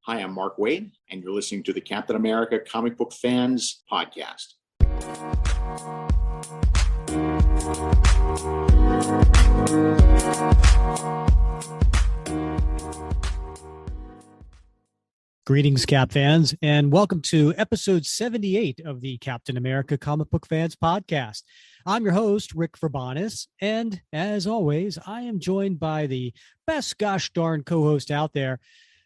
Hi, I'm Mark Waid, and you're listening to the Captain America Comic Book Fans Podcast. Greetings, Cap fans, and welcome to episode 78 of the Captain America Comic Book Fans Podcast. I'm your host, Rick Verbanis, and as always, I am joined by the best gosh darn co-host out there.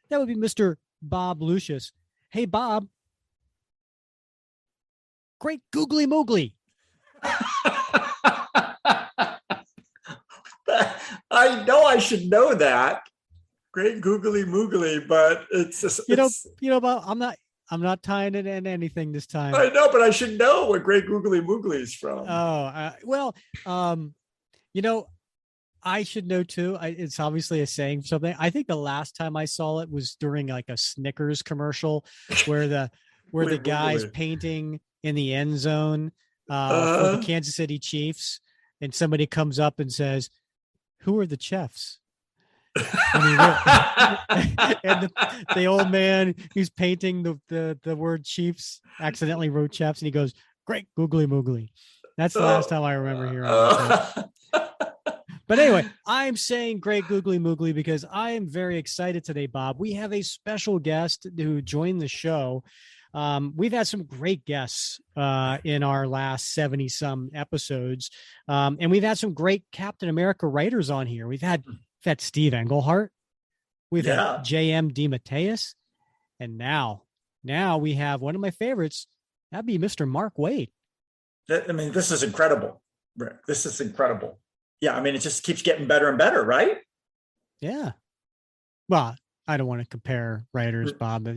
That would be Mr. Bob Lucius. Hey, Bob. Great googly moogly. I know I should know that. Great googly moogly, but it's just, Bob, I'm not tying it in anything this time. I know, but I should know what Great Googly Moogly is from. I should know too. It's obviously a saying for something. I think the last time I saw it was during like a Snickers commercial where the guy's painting in the end zone for the Kansas City Chiefs, and somebody comes up and says, "Who are the Chiefs?" And the old man who's painting the word Chiefs accidentally wrote Chiefs, and he goes, "Great googly moogly." That's the last time I remember hearing it. But anyway, I'm saying great googly moogly because I am very excited today, Bob. We have a special guest who joined the show. We've had some great guests in our last 70 some episodes. And we've had some great Captain America writers on here. We've had Steve Englehart. We've had J.M. DeMatteis. And now we have one of my favorites. That'd be Mr. Mark Waid. This is incredible, Rick. This is incredible. Yeah, it just keeps getting better and better, right? Yeah. Well, I don't want to compare writers, Bob, but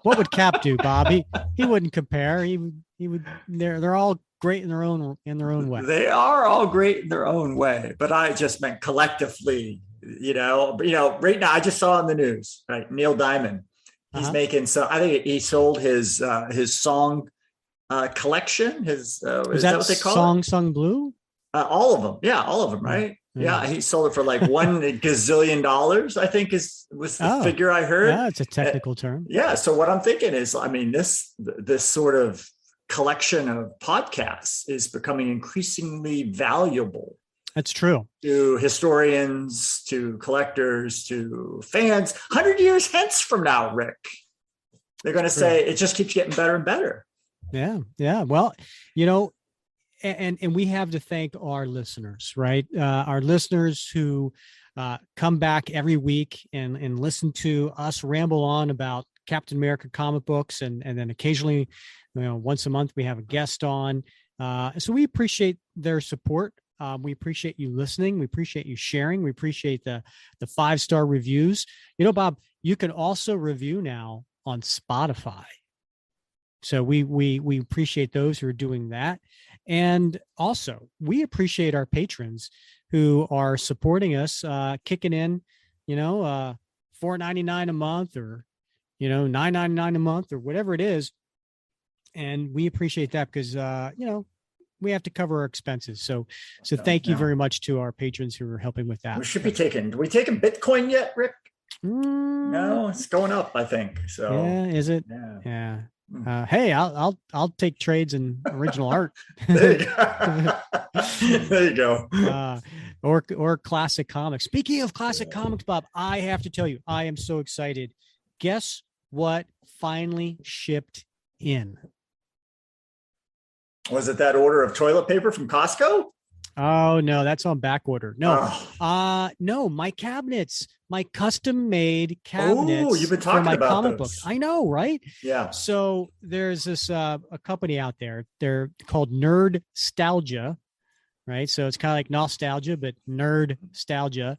what would Cap do, Bob? He wouldn't compare. He would. They're all great in their own way. They are all great in their own way, but I just meant collectively. Right now I just saw in the news, right? Neil Diamond, he's making so. I think he sold his song collection. Is that what they call it? Song Blue? All of them. Yeah, all of them, right? Yeah, he sold it for like $1 gazillion, I think was the figure I heard. Yeah, it's a technical term. Yeah. So what I'm thinking is, this sort of collection of podcasts is becoming increasingly valuable. That's true. To historians, to collectors, to fans. 100 years hence from now, Rick, they're going to say it just keeps getting better and better. Yeah. Yeah. Well, and we have to thank our listeners, right? Our listeners who come back every week and listen to us ramble on about Captain America comic books. And then occasionally, once a month, we have a guest on. So we appreciate their support. We appreciate you listening. We appreciate you sharing. We appreciate the 5-star reviews. Bob, you can also review now on Spotify. So we appreciate those who are doing that. And also we appreciate our patrons who are supporting us, kicking in, $4.99 a month or, $9.99 a month or whatever it is. And we appreciate that because, we have to cover our expenses. So thank you very much to our patrons who are helping with that. We should be taking Bitcoin yet, Rick? No, it's going up, I think. So yeah, is it? Yeah. Hey, I'll take trades in original art. There you go. Or classic comics. Speaking of classic comics, Bob, I have to tell you, I am so excited. Guess what finally shipped in? Was it that order of toilet paper from Costco? Oh no, that's on back order. No, no, my cabinets, my custom made cabinets. Oh, you've been talking for my about comic those. book. I know, right? Yeah. So there's this a company out there. They're called Nerd-stalgia, right? So it's kind of like nostalgia, but Nerd-stalgia.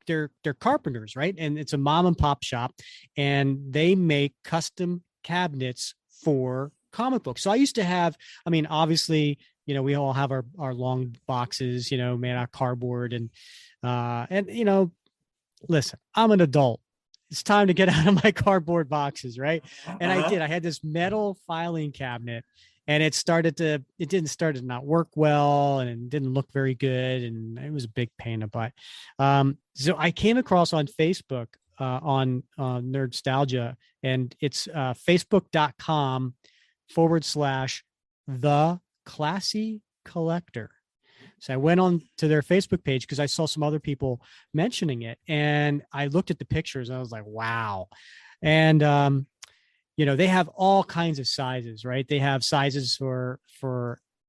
They're carpenters, right? And it's a mom and pop shop, and they make custom cabinets for comic books. So I used to have, obviously, we all have our long boxes, made out of cardboard and listen, I'm an adult. It's time to get out of my cardboard boxes. Right. And I did, I had this metal filing cabinet and it didn't start to not work well, and it didn't look very good, and it was a big pain in the butt. So I came across on Facebook on Nerdstalgia, and it's facebook.com/the classy collector. So I went on to their Facebook page because I saw some other people mentioning it, and I looked at the pictures and I was like, wow. And they have all kinds of sizes, right? They have sizes for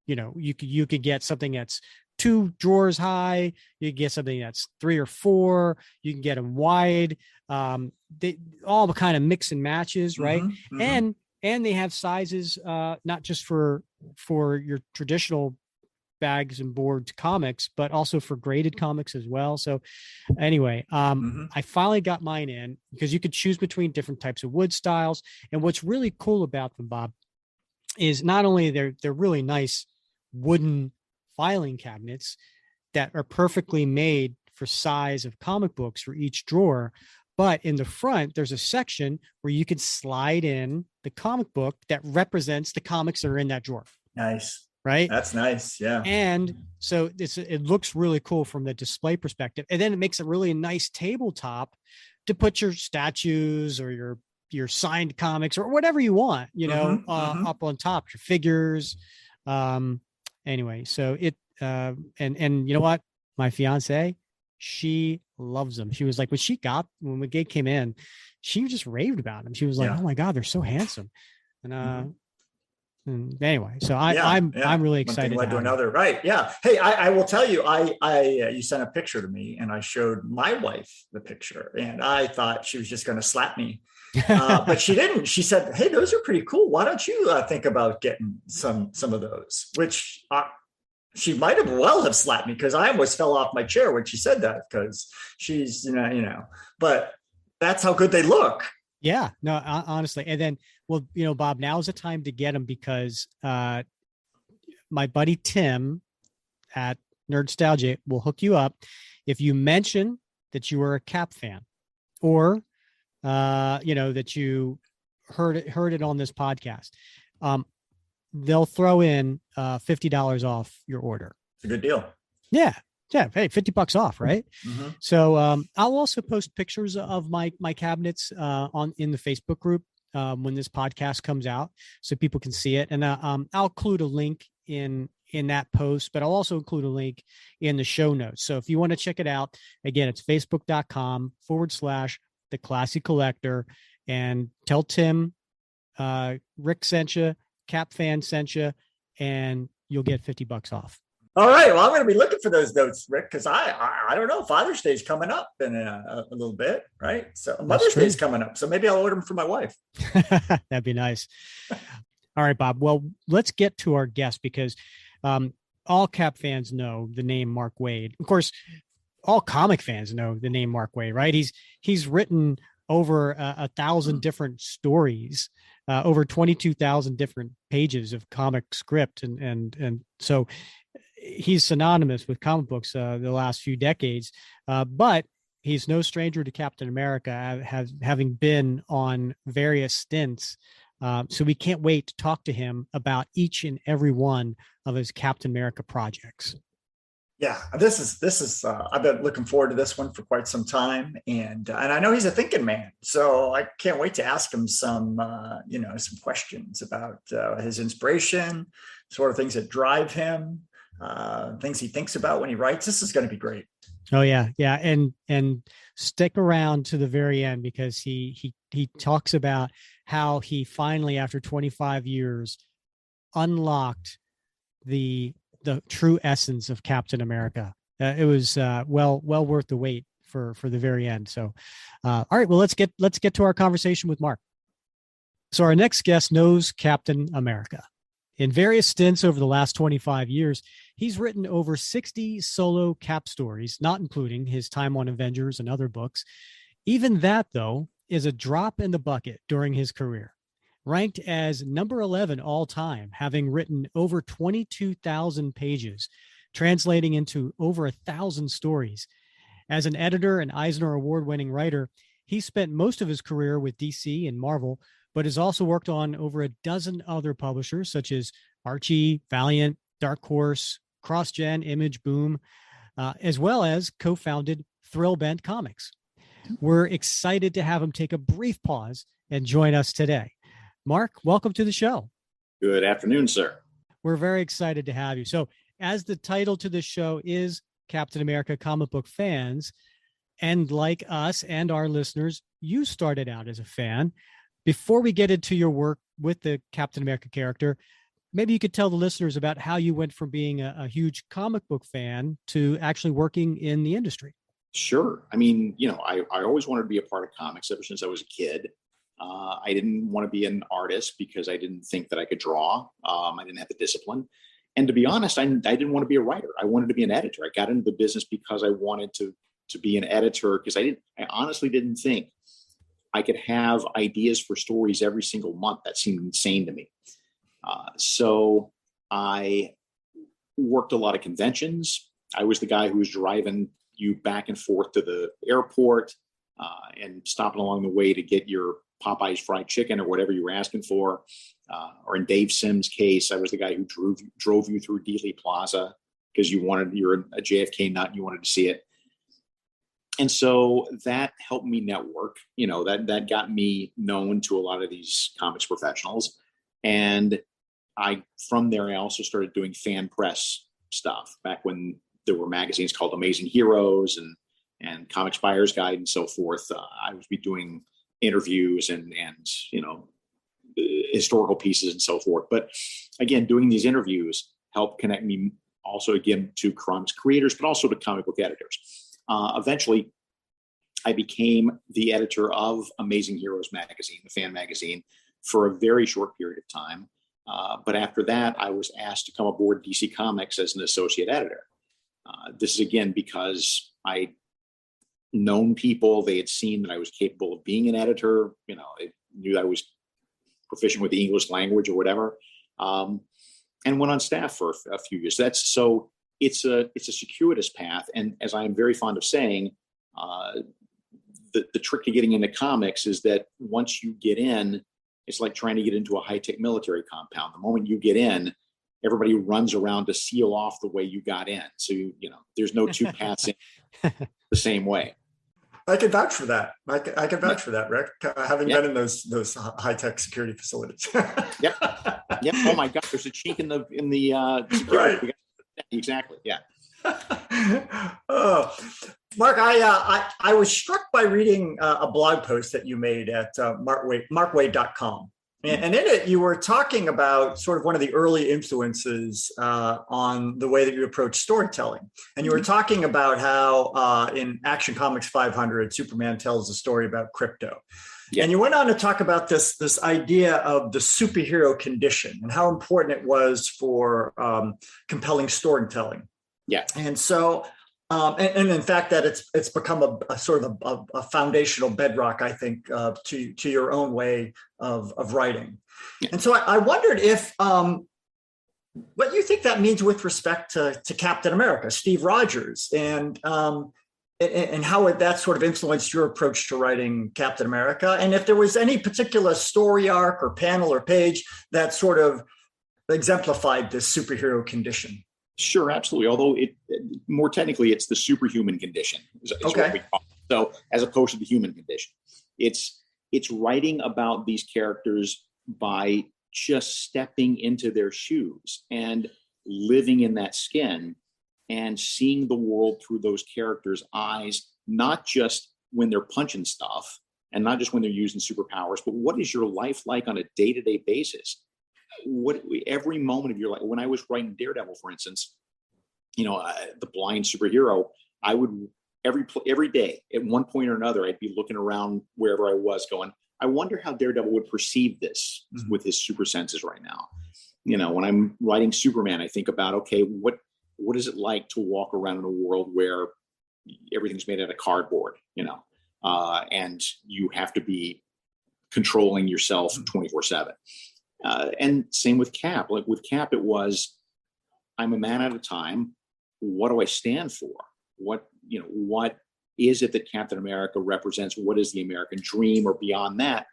you could get something that's 2 drawers high. You can get something that's 3 or 4. You can get them wide. They all kind of mix and matches, right? Mm-hmm, mm-hmm. And they have sizes, not just for your traditional bags and boards comics, but also for graded comics as well. So anyway, I finally got mine in because you could choose between different types of wood styles. And what's really cool about them, Bob, is not only they're really nice wooden filing cabinets that are perfectly made for size of comic books for each drawer, but in the front, there's a section where you can slide in the comic book that represents the comics that are in that drawer. Nice. Right. That's nice. Yeah. And so it looks really cool from the display perspective. And then it makes a really nice tabletop to put your statues or your signed comics or whatever you want, up on top, your figures. Anyway, so and you know what? My fiance, she loves them. She was like, when the gig came in, she just raved about them. She was like, oh my God, they're so handsome. And anyway, so I'm really excited. One thing led to another, right? Yeah. Hey, I will tell you, you sent a picture to me, and I showed my wife the picture, and I thought she was just going to slap me, but she didn't. She said, "Hey, those are pretty cool. Why don't you think about getting some of those?" Which she might have slapped me because I almost fell off my chair when she said that because she's but that's how good they look. Yeah, no, honestly. And then, well, Bob, now's the time to get them because my buddy Tim at Nerdstalgia will hook you up if you mention that you were a Cap fan or, that you heard it on this podcast. They'll throw in $50 off your order. It's a good deal. Yeah. Yeah. Hey, $50 off. Right. Mm-hmm. So I'll also post pictures of my cabinets in the Facebook group when this podcast comes out so people can see it. And I'll include a link in that post, but I'll also include a link in the show notes. So if you want to check it out, again, it's facebook.com/the classy collector, and tell Tim, Rick sent you, Cap fan sent you, and you'll get $50 off. All right. Well, I'm going to be looking for those notes, Rick, because I don't know. Father's Day is coming up in a little bit, right? So Mother's Day is coming up. So maybe I'll order them for my wife. That'd be nice. All right, Bob. Well, let's get to our guest because all Cap fans know the name Mark Waid. Of course, all comic fans know the name Mark Waid, right? He's written over 1,000 different stories, over 22,000 different pages of comic script, and so he's synonymous with comic books the last few decades, but he's no stranger to Captain America, having been on various stints. So we can't wait to talk to him about each and every one of his Captain America projects. Yeah, this is I've been looking forward to this one for quite some time, and I know he's a thinking man, so I can't wait to ask him some some questions about his inspiration, sort of things that drive him, things he thinks about when he writes. This is going to be great. Oh yeah, and stick around to the very end because he talks about how he finally, after 25 years, unlocked the true essence of Captain America. It was well worth the wait for the very end. So, all right, well let's get to our conversation with Mark. So our next guest knows Captain America. In various stints over the last 25 years, he's written over 60 solo Cap stories, not including his time on Avengers and other books. Even that, though, is a drop in the bucket during his career. Ranked as number 11 all time, having written over 22,000 pages, translating into over 1,000 stories. As an editor and Eisner Award-winning writer, he spent most of his career with DC and Marvel, but has also worked on over a dozen other publishers such as Archie, Valiant, Dark Horse, CrossGen, Image, Boom, as well as co-founded Thrillbent Comics. We're excited to have him take a brief pause and join us today. Mark, welcome to the show. Good afternoon, sir. We're very excited to have you. So, as the title to the show is Captain America Comic Book Fans, and like us and our listeners, you started out as a fan. Before we get into your work with the Captain America character, maybe you could tell the listeners about how you went from being a huge comic book fan to actually working in the industry. Sure. I mean, I always wanted to be a part of comics ever since I was a kid. I didn't want to be an artist because I didn't think that I could draw. I didn't have the discipline. And to be honest, I didn't want to be a writer. I wanted to be an editor. I got into the business because I wanted to be an editor, because I honestly didn't think I could have ideas for stories every single month. That seemed insane to me. So I worked a lot of conventions. I was the guy who was driving you back and forth to the airport and stopping along the way to get your Popeye's fried chicken or whatever you were asking for. Or in Dave Sims' case, I was the guy who drove you through Dealey Plaza because you're a JFK nut and you wanted to see it. And so that helped me network, that got me known to a lot of these comics professionals. And from there, I also started doing fan press stuff back when there were magazines called Amazing Heroes and Comics Buyer's Guide and so forth. I would be doing interviews and historical pieces and so forth. But again, doing these interviews helped connect me also again to comics creators, but also to comic book editors. Eventually, I became the editor of Amazing Heroes magazine, the fan magazine, for a very short period of time. But after that, I was asked to come aboard DC Comics as an associate editor. This is again because I'd known people. They had seen that I was capable of being an editor. They knew I was proficient with the English language or whatever, and went on staff for a few years. It's a circuitous path. And as I am very fond of saying, the trick to getting into comics is that once you get in, it's like trying to get into a high-tech military compound. The moment you get in, everybody runs around to seal off the way you got in. So, there's no two paths in the same way. I can vouch for that. I can vouch for that, Rick, having been in those high-tech security facilities. Yep. Oh my God, there's a chink in the security. Right. Exactly. Yeah. Oh, Mark, I was struck by reading a blog post that you made at markwaid.com. And in it, you were talking about sort of one of the early influences on the way that you approach storytelling. And you were talking about how in Action Comics 500, Superman tells a story about crypto. Yeah. And you went on to talk about this idea of the superhero condition and how important it was for compelling storytelling. Yeah. And so, and in fact, that it's become a sort of a foundational bedrock, I think, to your own way of writing. Yeah. And so I wondered if what you think that means with respect to Captain America, Steve Rogers, and how that sort of influenced your approach to writing Captain America, and if there was any particular story arc or panel or page that sort of exemplified this superhero condition. Sure, absolutely. Although more technically, it's the superhuman condition. Is okay. What we call it. So, as opposed to the human condition, it's writing about these characters by just stepping into their shoes and living in that skin and seeing the world through those characters' eyes, not just when they're punching stuff and not just when they're using superpowers, but what is your life like on a day-to-day basis? Every moment of your life. When I was writing Daredevil, for instance, the blind superhero, I would every day at one point or another, I'd be looking around wherever I was going, I wonder how Daredevil would perceive this with his super senses right now. When I'm writing Superman, I think about, okay, what is it like to walk around in a world where everything's made out of cardboard, and you have to be controlling yourself 24/7. And same with Cap. Like with Cap, it was, I'm a man at a time. What do I stand for? What is it that Captain America represents? What is the American dream? Or beyond that,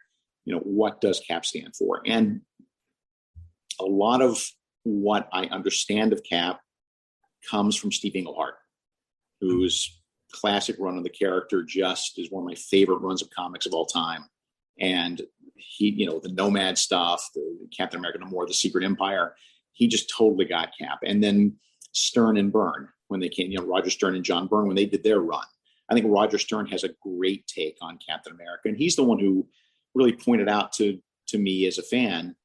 what does CAP stand for? And a lot of what I understand of CAP comes from Steve Englehart, whose classic run of the character just is one of my favorite runs of comics of all time. And he, the Nomad stuff, the Captain America No More, the Secret Empire, he just totally got Cap. And then Stern and Byrne, when they came, Roger Stern and John Byrne, when they did their run. I think Roger Stern has a great take on Captain America. And he's the one who really pointed out to me as a fan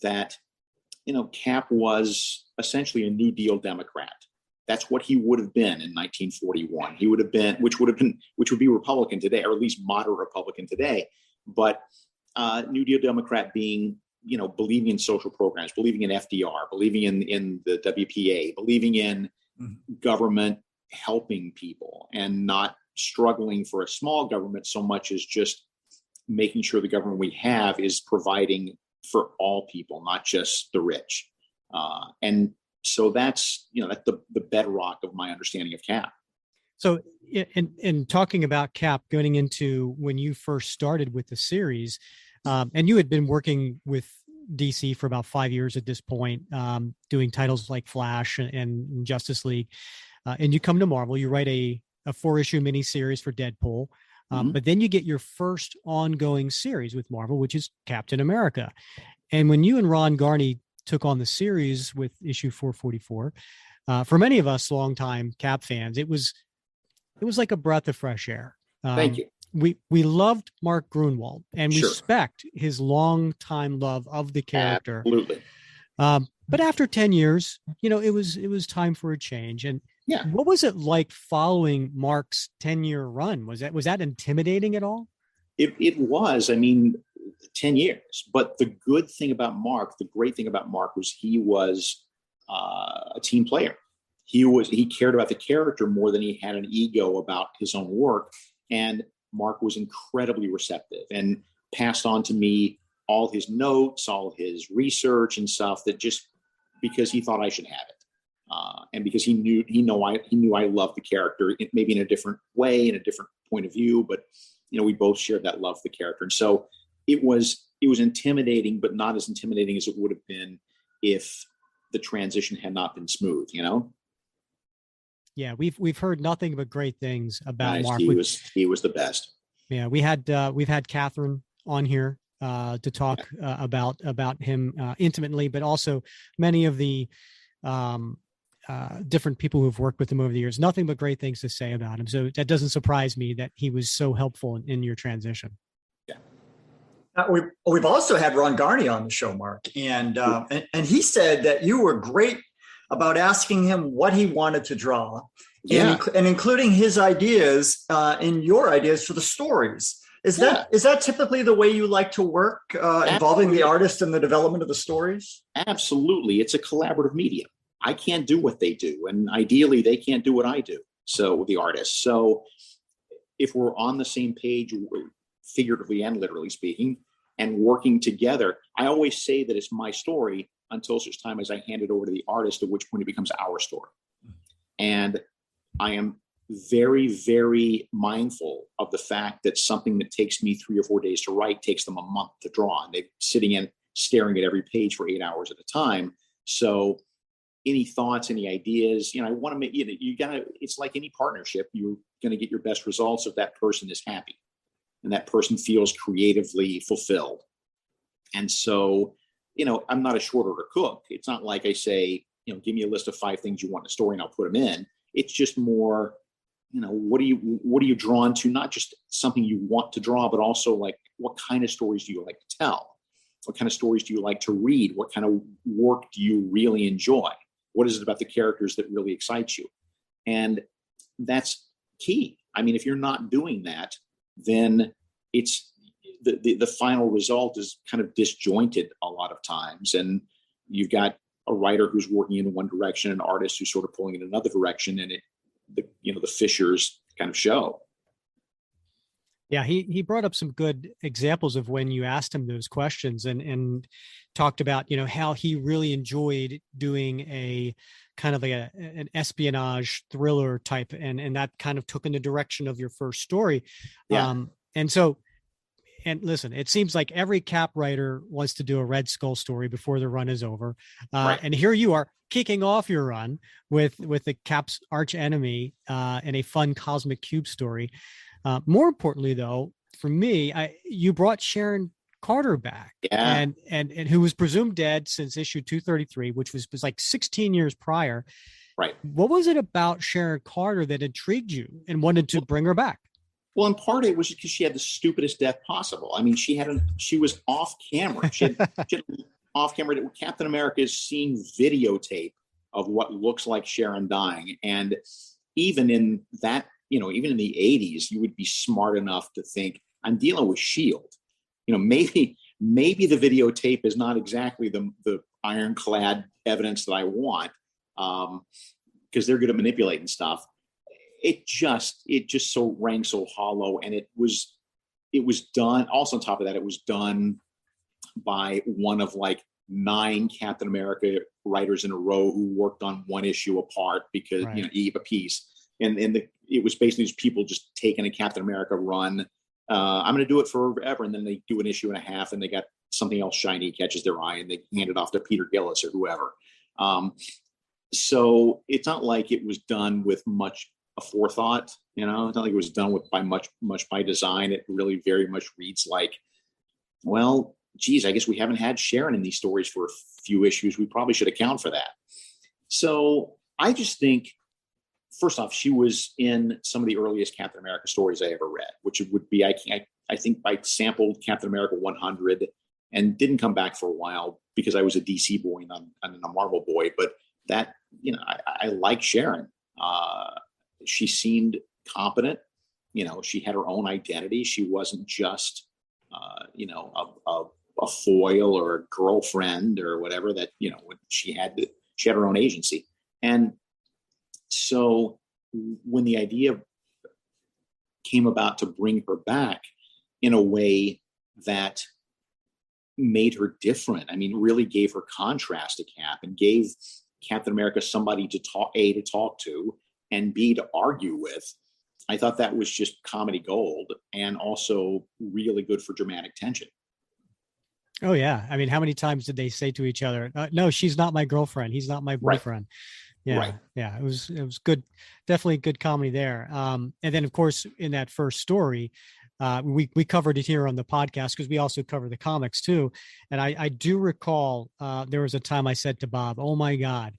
that, Cap was essentially a New Deal Democrat. That's what he would have been in 1941. He would have been, which would be Republican today, or at least moderate Republican today. But New Deal Democrat being, believing in social programs, believing in FDR, believing in the WPA, believing in government helping people and not struggling for a small government so much as just making sure the government we have is providing for all people, not just the rich. And so that's the bedrock of my understanding of CAP. So in talking about CAP, going into when you first started with the series, and you had been working with DC for about 5 years at this point, doing titles like Flash and Justice League, and you come to Marvel, you write a 4-issue miniseries for Deadpool, but then you get your first ongoing series with Marvel, which is Captain America. And when you and Ron Garney took on the series with issue 444, for many of us longtime Cap fans, it was like a breath of fresh air. Thank you. We loved Mark Grunwald and Sure. respect his long-time love of the character. Absolutely. But after 10 years, it was time for a change. And yeah, what was it like following Mark's 10-year run? Was that intimidating at all? It was. 10 years. But the great thing about Mark was he was a team player. He cared about the character more than he had an ego about his own work. And Mark was incredibly receptive and passed on to me all his notes, all his research and stuff, that just because he thought I should have it. And because he knew I loved the character, maybe in a different way, in a different point of view, but we both shared that love for the character. And so it was intimidating, but not as intimidating as it would have been if the transition had not been smooth, Yeah, we've heard nothing but great things about Mark. He was the best. Yeah, we've had Catherine on here to talk about him intimately, but also many of the different people who've worked with him over the years. Nothing but great things to say about him. So that doesn't surprise me that he was so helpful in your transition. Yeah. We've also had Ron Garney on the show, Mark, and he said that you were great about asking him what he wanted to draw, and including his ideas in your ideas for the stories. Is that typically the way you like to work, involving the artist in the development of the stories? Absolutely. It's a collaborative medium. I can't do what they do, and ideally they can't do what I do. So the artists. So if we're on the same page, figuratively and literally speaking, and working together, I always say that it's my story until such time as I hand it over to the artist, at which point it becomes our story. And I am very, very mindful of the fact that something that takes me 3 or 4 days to write takes them a month to draw, and they're sitting in staring at every page for 8 hours at a time. So any thoughts, any ideas, I want to make, it's like any partnership, you're going to get your best results if that person is happy and that person feels creatively fulfilled. And so, I'm not a short order cook. It's not like I say, give me a list of 5 things you want in a story and I'll put them in. It's just more, what are you drawn to? Not just something you want to draw, but also like, what kind of stories do you like to tell? What kind of stories do you like to read? What kind of work do you really enjoy? What is it about the characters that really excites you? And that's key. If you're not doing that, then it's the final result is kind of disjointed a lot of times. And you've got a writer who's working in one direction, an artist who's sort of pulling in another direction, and the fissures kind of show. Yeah, he brought up some good examples of when you asked him those questions and talked about, how he really enjoyed doing a kind of like an espionage thriller type, and that kind of took in the direction of your first story. Yeah. And so and listen, it seems like every Cap writer wants to do a Red Skull story before the run is over. Right. And here you are kicking off your run with the Cap's arch enemy in a fun Cosmic Cube story. More importantly, though, for me, you brought Sharon Carter back, Yeah. and who was presumed dead since issue 233, which was like 16 years prior. Right. What was it about Sharon Carter that intrigued you and wanted to bring her back? Well, in part, it was because she had the stupidest death possible. I mean, she was off camera. She had off camera. Captain America is seeing videotape of what looks like Sharon dying. And even in that, even in the 80s, you would be smart enough to think, I'm dealing with S.H.I.E.L.D. Maybe the videotape is not exactly the ironclad evidence that I want, because they're good at manipulating stuff. It just so rang so hollow, and it was done. Also, on top of that, it was done by one of like 9 Captain America writers in a row who worked on one issue apart because Right. a piece, and it was basically just people just taking a Captain America run. I'm going to do it forever, and then they do an issue and a half, and they got something else shiny catches their eye, and they hand it off to Peter Gillis or whoever. So it's not like it was done with much a forethought, it's not like it was done with by much by design. It really very much reads like, well, geez, I guess we haven't had Sharon in these stories for a few issues. We probably should account for that. So I just think, first off, she was in some of the earliest Captain America stories I ever read, which would be, I think I sampled Captain America 100 and didn't come back for a while because I was a DC boy and I'm a Marvel boy. But that, I like Sharon. She seemed competent. She had her own identity. She wasn't just, a foil or a girlfriend or whatever. That she had her own agency. And so when the idea came about to bring her back in a way that made her different, really gave her contrast to Cap and gave Captain America somebody to talk to, and B, to argue with, I thought that was just comedy gold, and also really good for dramatic tension. Oh yeah. How many times did they say to each other, no, she's not my girlfriend. He's not my boyfriend. Right. Yeah. Right. Yeah. It was good. Definitely good comedy there. And then of course, in that first story, we covered it here on the podcast because we also cover the comics too. And I do recall there was a time I said to Bob, oh my God,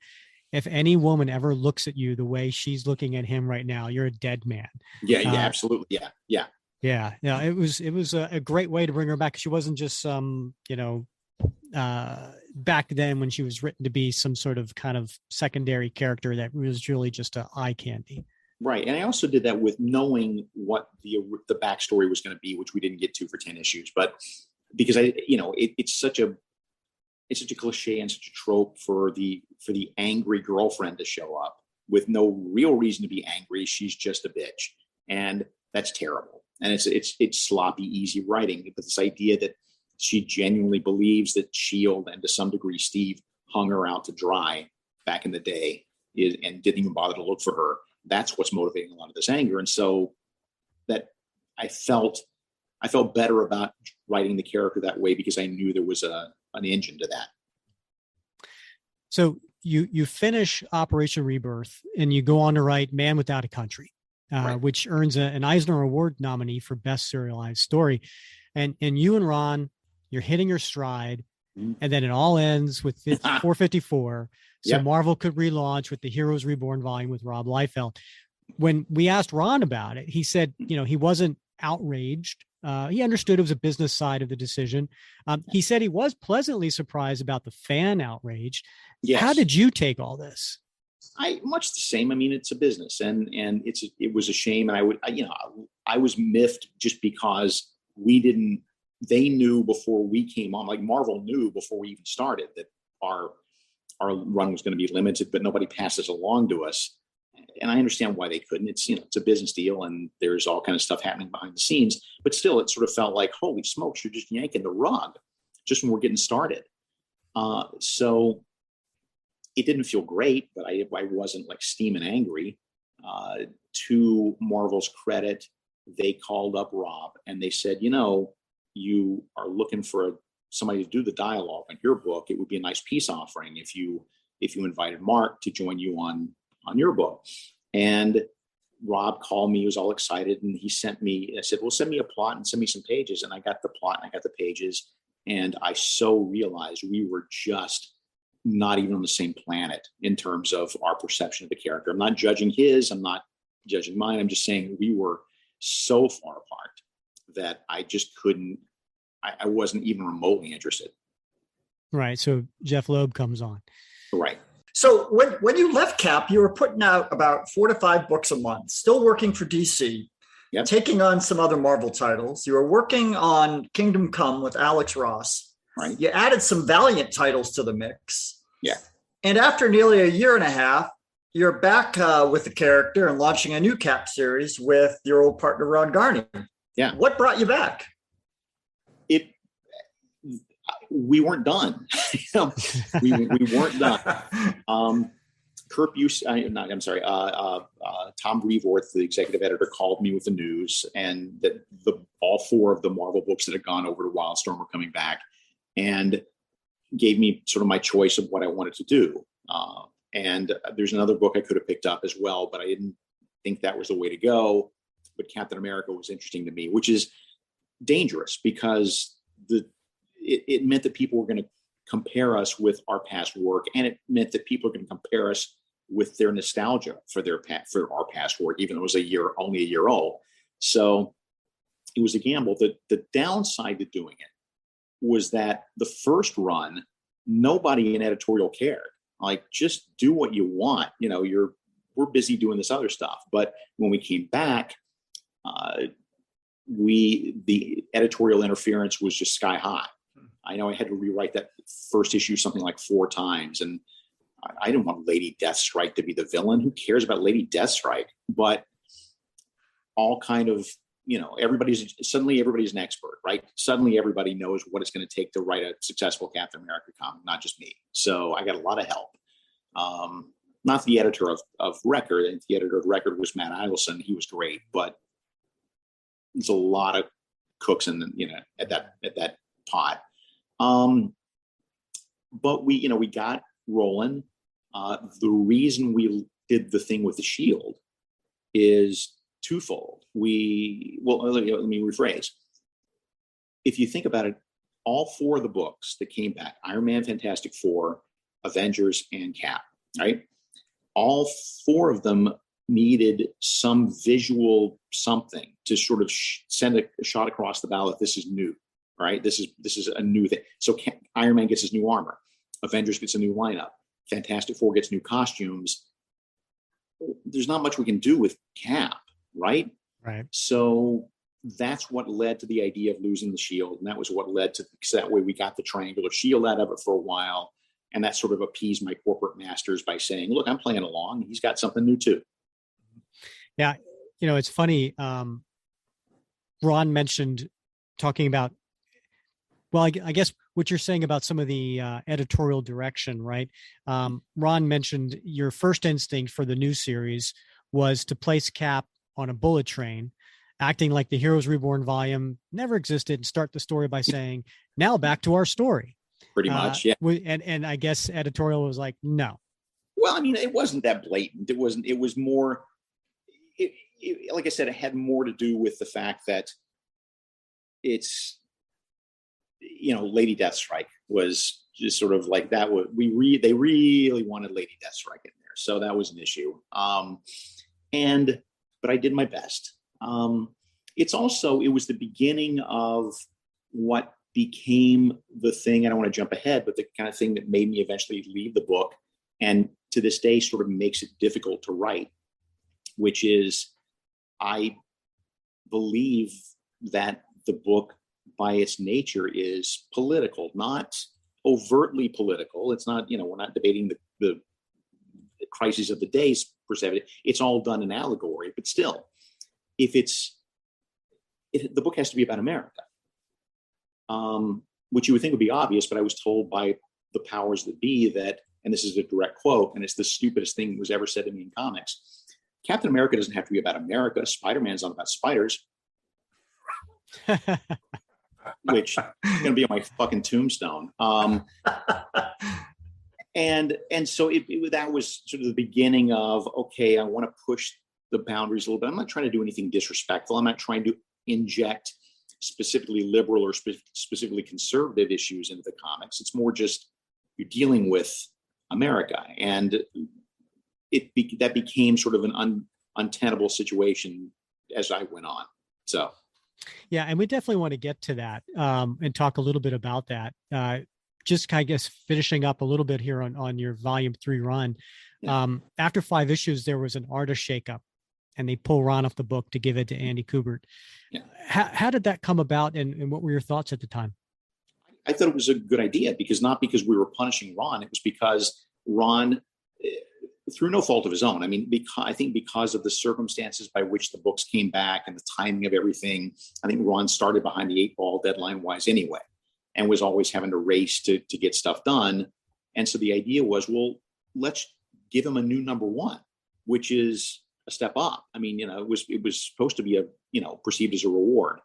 if any woman ever looks at you the way she's looking at him right now, you're a dead man. Yeah, absolutely. Yeah. Yeah. It was a great way to bring her back. She wasn't just some, back then when she was written to be some sort of kind of secondary character that was really just a eye candy. Right. And I also did that with knowing what the backstory was going to be, which we didn't get to for 10 issues, but because it's such a cliche and such a trope for the angry girlfriend to show up with no real reason to be angry. She's just a bitch. And that's terrible. And it's sloppy, easy writing. But this idea that she genuinely believes that S.H.I.E.L.D. and to some degree Steve hung her out to dry back in the day and didn't even bother to look for her. That's what's motivating a lot of this anger. And so that I felt better about writing the character that way because I knew there was an engine to that. So you finish Operation Rebirth and you go on to write Man Without a Country, right, which earns an Eisner Award nominee for Best Serialized Story. And you and Ron, you're hitting your stride, and then it all ends with 454. So Marvel could relaunch with the Heroes Reborn volume with Rob Liefeld. When we asked Ron about it, he said, he wasn't outraged. He understood it was a business side of the decision. He said he was pleasantly surprised about the fan outrage. Yes. How did you take all this? Much the same. It's a business, and it was a shame. And I was miffed just because they knew before we came on, like Marvel knew before we even started that our run was going to be limited, but nobody passed this along to us. And I understand why they couldn't. It's it's a business deal, and there's all kind of stuff happening behind the scenes. But still, it sort of felt like, holy smokes, you're just yanking the rug just when we're getting started. So it didn't feel great, but I wasn't like steaming angry. To Marvel's credit, they called up Rob and they said, you are looking for somebody to do the dialogue on your book, it would be a nice peace offering if you invited Mark to join you on your book. And Rob called me, he was all excited, and he sent me, I said, well, send me a plot and send me some pages. And I got the plot and I got the pages, and I so realized we were just not even on the same planet in terms of our perception of the character. I'm not judging his, I'm not judging mine. I'm just saying we were so far apart that I just couldn't, I wasn't even remotely interested. Right. So Jeff Loeb comes on. Right. So when you left Cap, you were putting out about 4 to 5 books a month, still working for DC, yep. Taking on some other Marvel titles. You were working on Kingdom Come with Alex Ross. Right. You added some Valiant titles to the mix. Yeah. And after nearly a year and a half, you're back with the character and launching a new Cap series with your old partner, Ron Garney. Yeah. What brought you back? We weren't done. we weren't done. Tom Brevoort, the executive editor, called me with the news, and that all 4 of the Marvel books that had gone over to Wildstorm were coming back, and gave me sort of my choice of what I wanted to do. And there's another book I could have picked up as well, but I didn't think that was the way to go. But Captain America was interesting to me, which is dangerous because it meant that people were going to compare us with our past work, and it meant that people are going to compare us with their nostalgia for our past work, even though it was only a year old. So it was a gamble. The downside to doing it was that the first run, nobody in editorial cared. Like, just do what you want. We're busy doing this other stuff. But when we came back, the editorial interference was just sky high. I know I had to rewrite that first issue something like 4 times, and I didn't want Lady Deathstrike to be the villain. Who cares about Lady Deathstrike? But all kind of, everybody's an expert, right? Suddenly everybody knows what it's going to take to write a successful Captain America comic, not just me. So I got a lot of help. Not the editor of Record. The editor of Record was Matt Idelson. He was great, but there's a lot of cooks at that pot. But we got rolling. The reason we did the thing with the Shield is twofold. Let me rephrase. If you think about it, all 4 of the books that came back, Iron Man, Fantastic Four, Avengers, and Cap, right? All 4 of them needed some visual something to sort of send a shot across the bow that this is new, right? This is a new thing. So Iron Man gets his new armor. Avengers gets a new lineup. Fantastic Four gets new costumes. There's not much we can do with Cap, right? Right. So that's what led to the idea of losing the Shield. And that was what led to, because that way we got the triangular shield out of it for a while. And that sort of appeased my corporate masters by saying, look, I'm playing along. He's got something new too. Yeah. It's funny. Ron mentioned talking about, well, I guess what you're saying about some of the editorial direction, right? Ron mentioned your first instinct for the new series was to place Cap on a bullet train, acting like the Heroes Reborn volume never existed, and start the story by saying, now back to our story. Pretty much, yeah. And I guess editorial was like, no. Well, I mean, it wasn't that blatant. It was more, like I said, it had more to do with the fact that it's, Lady Deathstrike was just sort of like that. They really wanted Lady Deathstrike in there. So that was an issue. But I did my best. It was the beginning of what became the thing. I don't want to jump ahead, but the kind of thing that made me eventually leave the book, and to this day sort of makes it difficult to write, which is I believe that the book by its nature is political, not overtly political. It's not, we're not debating the crises of the days per se. It's all done in allegory, but still, the book has to be about America, which you would think would be obvious, but I was told by the powers that be that, and this is a direct quote, and it's the stupidest thing that was ever said to me in comics, Captain America doesn't have to be about America. Spider-Man's not about spiders. which is going to be on my fucking tombstone. And so that was sort of the beginning of, okay, I want to push the boundaries a little bit. I'm not trying to do anything disrespectful. I'm not trying to inject specifically liberal or specifically conservative issues into the comics. It's more just you're dealing with America, and that became sort of an untenable situation as I went on. So, yeah, and we definitely want to get to that and talk a little bit about that. Just, I guess, finishing up a little bit here on your volume 3 run. Yeah. After 5 issues, there was an artist shakeup, and they pull Ron off the book to give it to Andy Kubert. Yeah. How did that come about, and what were your thoughts at the time? I thought it was a good idea, not because we were punishing Ron. It was because Ron, through no fault of his own, I mean, I think because of the circumstances by which the books came back and the timing of everything, I think Ron started behind the 8 ball deadline-wise anyway, and was always having to race to get stuff done. And so the idea was, well, let's give him a new number 1, which is a step up. I mean, it was supposed to be perceived as a reward.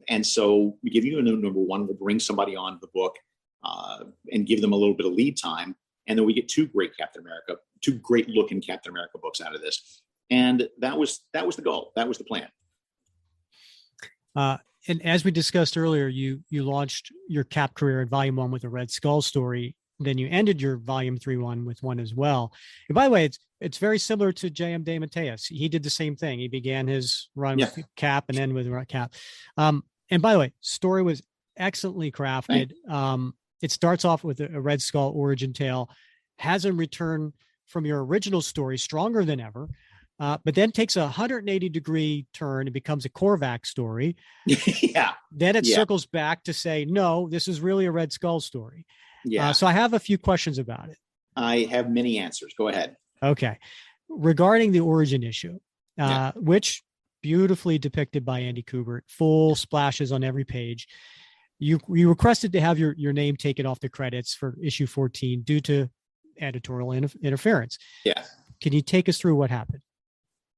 And so we give you a new number 1, we'll bring somebody on the book and give them a little bit of lead time. And then we get 2 great looking Captain America books out of this. And that was the goal. That was the plan. And as we discussed earlier, you launched your Cap career in volume 1 with a Red Skull story. Then you ended your volume 3 one with one as well. And by the way, it's very similar to J.M. DeMatteis. He did the same thing. He began his run with Cap and ended with Cap. And by the way, story was excellently crafted. Right. It starts off with a Red Skull origin tale, has a return from your original story, stronger than ever, but then takes a 180-degree turn and becomes a Korvac story. Yeah. Then it circles back to say, no, this is really a Red Skull story. Yeah. So I have a few questions about it. I have many answers. Go ahead. Okay. Regarding the origin issue, which beautifully depicted by Andy Kubert, full splashes on every page. You requested to have your name taken off the credits for issue 14 due to editorial interference. Yeah. Can you take us through what happened?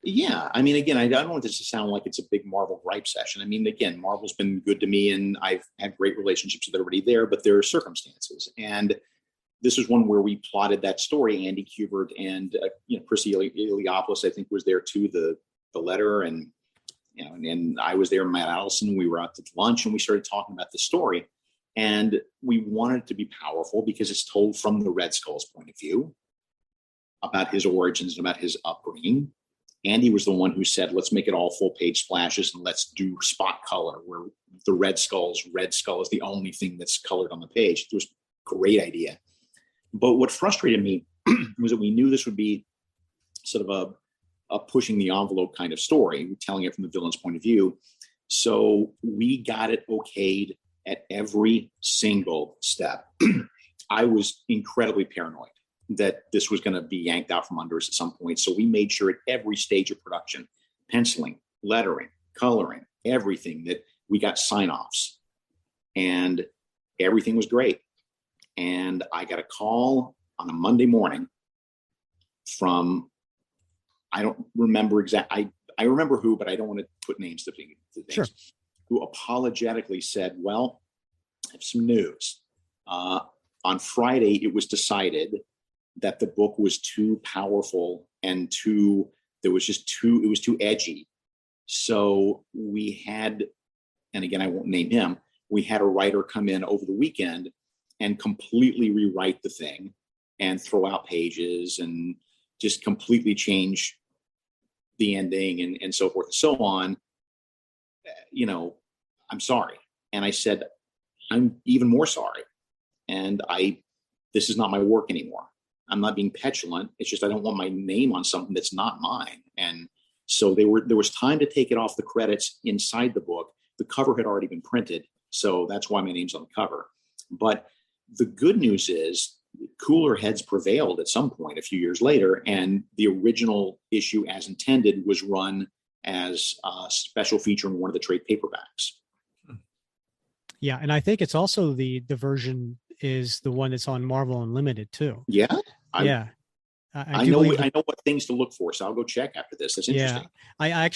Yeah. I mean, again, I don't want this to sound like it's a big Marvel gripe session. I mean, again, Marvel's been good to me and I've had great relationships with everybody there, but there are circumstances. And this was one where we plotted that story. Andy Kubert and Chrissy Iliopoulos, I think, was there too, the letter, and and I was there, Matt Allison. We were out to lunch and we started talking about the story. And we wanted it to be powerful because it's told from the Red Skull's point of view about his origins and about his upbringing. Andy was the one who said, let's make it all full page splashes and let's do spot color, where the Red Skull is the only thing that's colored on the page. It was a great idea. But what frustrated me was that we knew this would be sort of a pushing the envelope kind of story, telling it from the villain's point of view. So we got it okayed at every single step. I was incredibly paranoid that this was going to be yanked out from under us at some point. So we made sure at every stage of production, penciling, lettering, coloring, everything, that we got sign-offs. And everything was great. And I got a call on a Monday morning from, I don't remember exactly, I remember who, but I don't want to put names to things, sure, who apologetically said, well, I have some news. On Friday, it was decided that the book was too powerful and it was too edgy. So we had, and again, I won't name him, we had a writer come in over the weekend and completely rewrite the thing and throw out pages and just completely change the ending and so forth and so on. I'm sorry. And I said, I'm even more sorry. And this is not my work anymore. I'm not being petulant. It's just, I don't want my name on something that's not mine. And so there was time to take it off the credits inside the book. The cover had already been printed. So that's why my name's on the cover. But the good news is cooler heads prevailed at some point a few years later. And the original issue as intended was run as a special feature in one of the trade paperbacks. Yeah. And I think it's also the version is the one that's on Marvel Unlimited too. Yeah. I know what things to look for. So I'll go check after this. That's interesting. Yeah.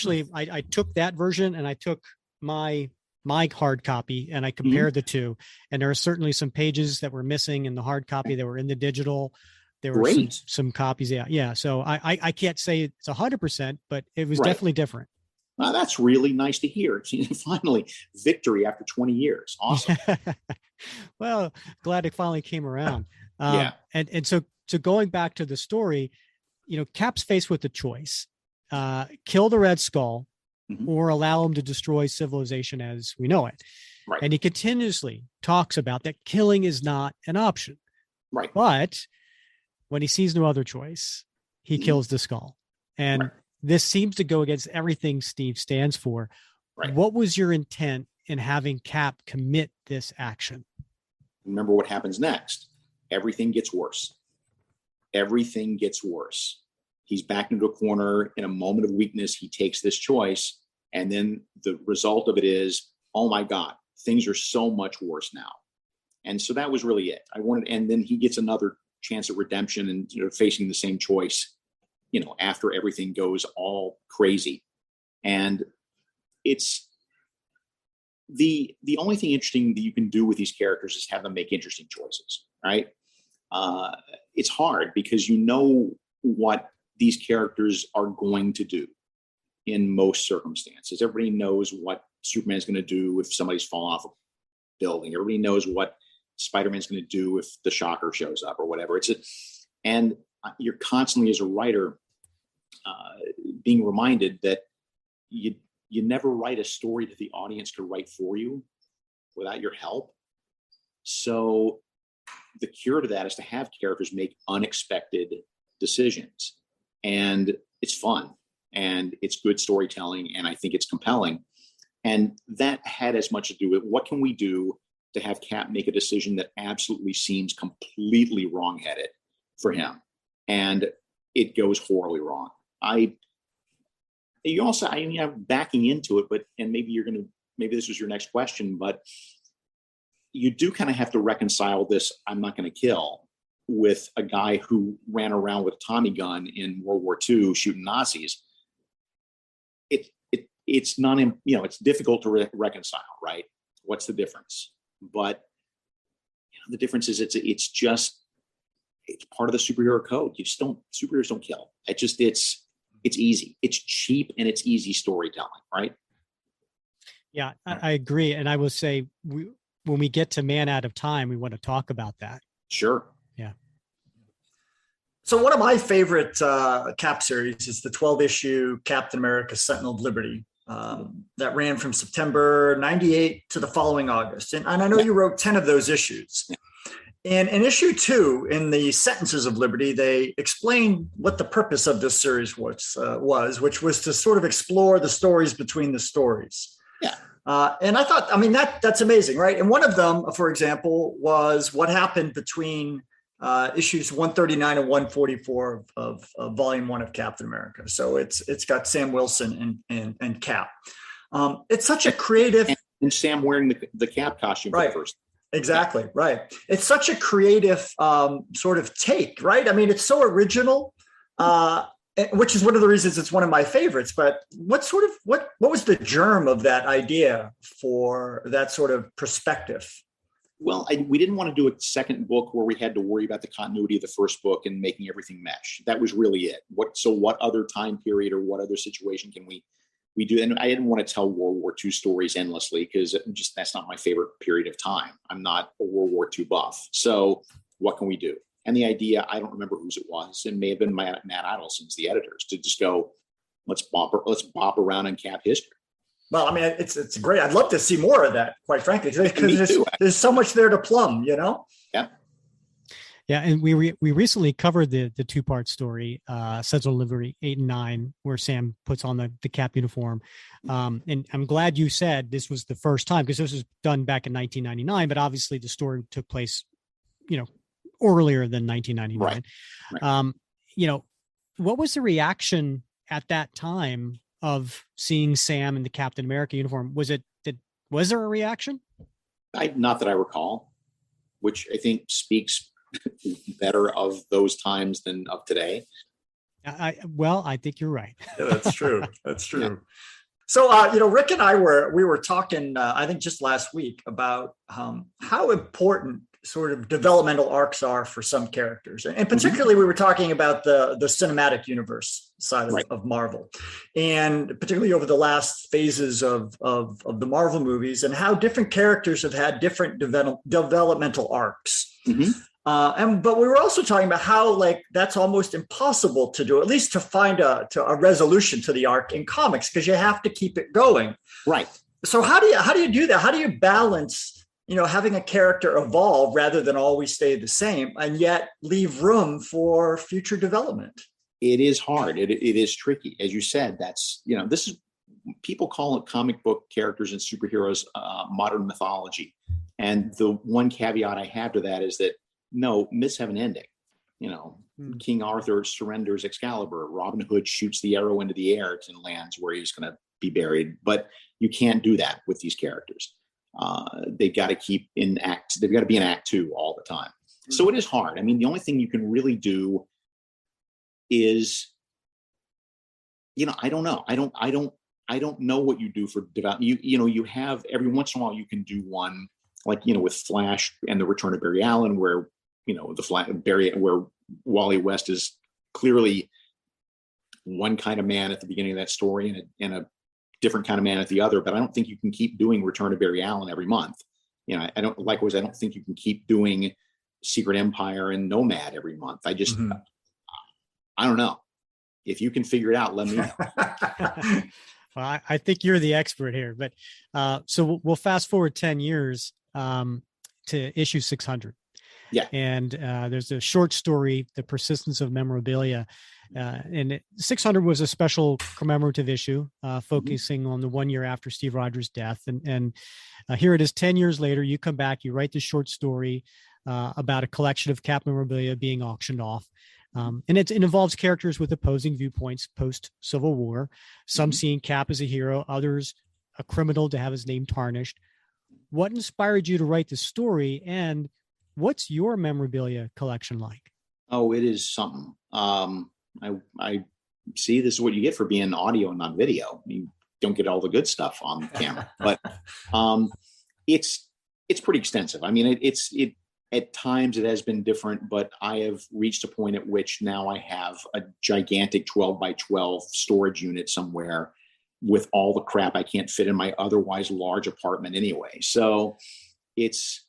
I took that version and I took my my hard copy and I compared the two, and there are certainly some pages that were missing in the hard copy that were in the digital. There were some copies. Yeah. So I can't say it's 100%, but it was definitely different. Well, that's really nice to hear. Finally, victory after 20 years. Awesome. Well, glad it finally came around. Yeah. And so going back to the story, Cap's faced with the choice, kill the Red Skull or allow him to destroy civilization as we know it. Right. And he continuously talks about that killing is not an option. Right. But when he sees no other choice, he kills the skull. And this seems to go against everything Steve stands for. Right. What was your intent in having Cap commit this action? Remember what happens next. Everything gets worse. Everything gets worse. He's backed into a corner in a moment of weakness. He takes this choice. And then the result of it is, oh my God, things are so much worse now. And so that was really it. And then he gets another chance at redemption and facing the same choice, after everything goes all crazy. And it's the only thing interesting that you can do with these characters is have them make interesting choices, right? It's hard because you know what these characters are going to do in most circumstances. Everybody knows what Superman's going to do if somebody's fallen off a building. Everybody knows what Spider-Man's going to do if the Shocker shows up or whatever. And you're constantly, as a writer, being reminded that you never write a story that the audience could write for you without your help. So the cure to that is to have characters make unexpected decisions. And it's fun and it's good storytelling. And I think it's compelling. And that had as much to do with what can we do to have Cap make a decision that absolutely seems completely wrongheaded for him. And it goes horribly wrong. I'm backing into it, and maybe this was your next question, but you do kind of have to reconcile this I'm not going to kill with a guy who ran around with a Tommy gun in World War II shooting Nazis. It's not, it's difficult to reconcile, right? What's the difference? But the difference is it's part of the superhero code. Superheroes don't kill. It's easy. It's cheap and it's easy storytelling, right? Yeah, I agree. And I will say when we get to Man Out of Time, we want to talk about that. Sure. Yeah. So one of my favorite Cap series is the 12-issue Captain America Sentinel of Liberty that ran from September 98 to the following August. And I know you wrote 10 of those issues. Yeah. And in issue 2, in the Sentences of Liberty, they explain what the purpose of this series was, which was to sort of explore the stories between the stories. Yeah. And I thought, that's amazing, right? And one of them, for example, was what happened between issues 139 and 144 of Volume 1 of Captain America. So it's got Sam Wilson and Cap. It's such a creative, and Sam wearing the Cap costume for the first. Exactly. Right. It's such a creative sort of take, right? It's so original, which is one of the reasons it's one of my favorites. But what was the germ of that idea for that sort of perspective? Well, we didn't want to do a second book where we had to worry about the continuity of the first book and making everything mesh. That was really it. What other time period or what other situation can we do? And I didn't want to tell World War II stories endlessly because that's not my favorite period of time. I'm not a World War II buff. So what can we do? And the idea, I don't remember whose it was. It may have been Matt Idelson's, the editors, to just go, let's bop around in Cap history. Well, it's great. I'd love to see more of that, quite frankly, because there's so much there to plumb, Yeah. Yeah, and we recently covered the 2-part story, Sentinel of Liberty 8 and 9, where Sam puts on the Cap uniform. And I'm glad you said this was the first time, because this was done back in 1999, but obviously the story took place, earlier than 1999. Right. What was the reaction at that time of seeing Sam in the Captain America uniform? Was there a reaction? Not that I recall, which I think speaks better of those times than of today. I think you're right. Yeah, that's true. That's true. So, Rick and I were talking, I think just last week about how important sort of developmental arcs are for some characters. And particularly we were talking about the cinematic universe side of Marvel, and particularly over the last phases of the Marvel movies, and how different characters have had different developmental arcs. But we were also talking about how that's almost impossible to do, at least to find a resolution to the arc in comics, because you have to keep it going. Right. So how do you do that? How do you balance, having a character evolve rather than always stay the same, and yet leave room for future development? It is hard. It is tricky. As you said, that's, this is, people call it comic book characters and superheroes, modern mythology. And the one caveat I have to that is that, no, myths have an ending. King Arthur surrenders Excalibur. Robin Hood shoots the arrow into the air and lands where he's going to be buried. But you can't do that with these characters. They've got to keep in act. They've got to be in act 2 all the time. So it is hard. I mean, the only thing you can really do is, I don't know. I don't know what you do for development. You have every once in a while you can do one with Flash and the Return of Barry Allen, where where Wally West is clearly one kind of man at the beginning of that story and a different kind of man at the other. But I don't think you can keep doing Return of Barry Allen every month. I don't think you can keep doing Secret Empire and Nomad every month. I just, I don't know. If you can figure it out, let me know. Well, I think you're the expert here, but so we'll fast forward 10 years to issue 600. Yeah. And there's a short story, The Persistence of Memorabilia. And 600 was a special commemorative issue focusing on the 1 year after Steve Rogers' death. And here it is 10 years later, you come back, you write this short story about a collection of Cap memorabilia being auctioned off. And it involves characters with opposing viewpoints post-Civil War, some seeing Cap as a hero, others a criminal to have his name tarnished. What inspired you to write this story, and what's your memorabilia collection like? Oh, it is something. I see, this is what you get for being audio and not video. You don't get all the good stuff on camera, but it's pretty extensive. I mean, it at times it has been different, but I have reached a point at which now I have a gigantic 12 by 12 storage unit somewhere with all the crap I can't fit in my otherwise large apartment anyway. So it's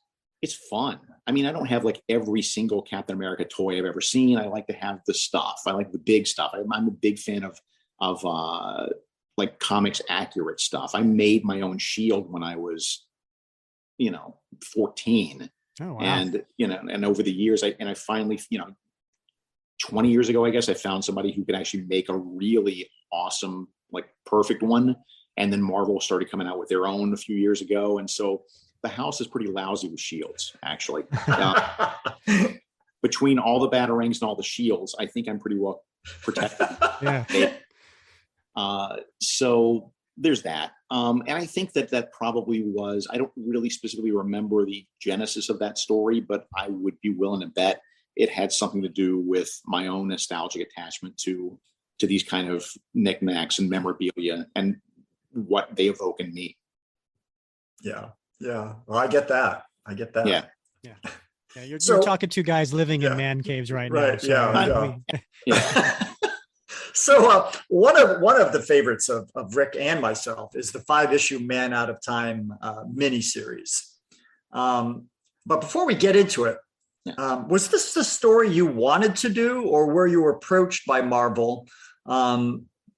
fun. I mean, I don't have every single Captain America toy I've ever seen. I like to have the stuff. I like the big stuff. I'm a big fan of comics accurate stuff. I made my own shield when I was, 14. Oh, wow. And, and over the years, I finally, 20 years ago, I guess I found somebody who could actually make a really awesome, perfect one. And then Marvel started coming out with their own a few years ago. And so the house is pretty lousy with shields, actually. Between all the batarangs and all the shields, I think I'm pretty well protected. Yeah. So there's that. And I think that probably was, I don't really specifically remember the genesis of that story, but I would be willing to bet it had something to do with my own nostalgic attachment to these kind of knickknacks and memorabilia and what they evoke in me. Yeah. Yeah. Well, I get that. Yeah. Yeah. You're talking to guys living in man caves right now. So yeah. So one of the favorites of Rick and myself is the 5-issue Man Out of Time miniseries. But before we get into it, was this the story you wanted to do, or were you approached by Marvel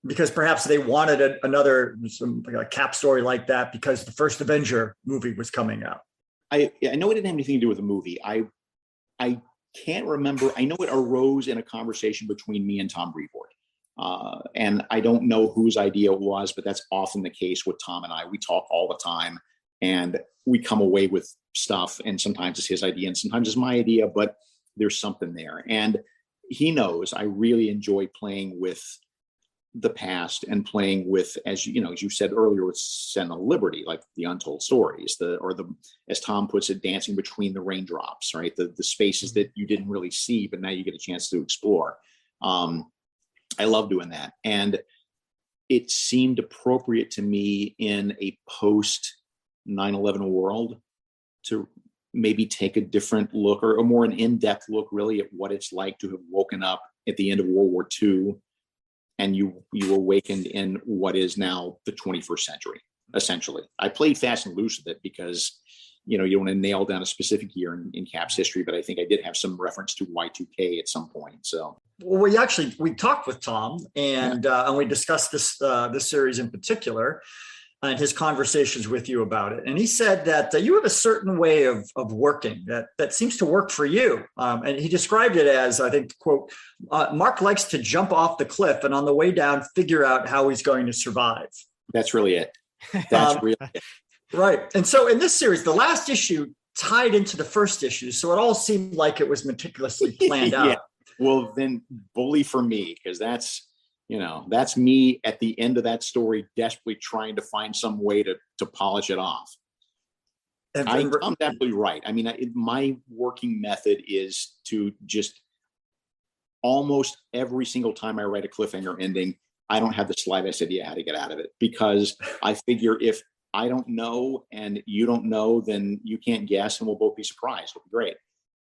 because perhaps they wanted a Cap story like that because the first Avenger movie was coming out? I know it didn't have anything to do with the movie. I can't remember. I know it arose in a conversation between me and Tom Brevoort. And I don't know whose idea it was, but that's often the case with Tom and I. We talk all the time and we come away with stuff, and sometimes it's his idea and sometimes it's my idea, but there's something there. And he knows I really enjoy playing with the past and playing with, as you said earlier, with Sentinel Liberty, like the untold stories, as Tom puts it, dancing between the raindrops, right? The spaces that you didn't really see, but now you get a chance to explore. I love doing that. And it seemed appropriate to me in a post 9/11 world to maybe take a different look, or a more an in-depth look really at what it's like to have woken up at the end of World War II and you awakened in what is now the 21st century, essentially. I played fast and loose with it because, you don't want to nail down a specific year in Cap's history, but I think I did have some reference to Y2K at some point. So, well, we talked with Tom, and we discussed this series in particular, and his conversations with you about it. And he said that you have a certain way of working that seems to work for you. And he described it as, I think, quote, Mark likes to jump off the cliff and on the way down, figure out how he's going to survive. That's really it. That's really it. Right. And so in this series, the last issue tied into the first issue. So it all seemed like it was meticulously planned out. Well, then bully for me, because that's me at the end of that story, desperately trying to find some way to polish it off. I'm absolutely right. I mean, my working method is to just almost every single time I write a cliffhanger ending, I don't have the slightest idea how to get out of it, because I figure if I don't know and you don't know, then you can't guess and we'll both be surprised. It'll be great.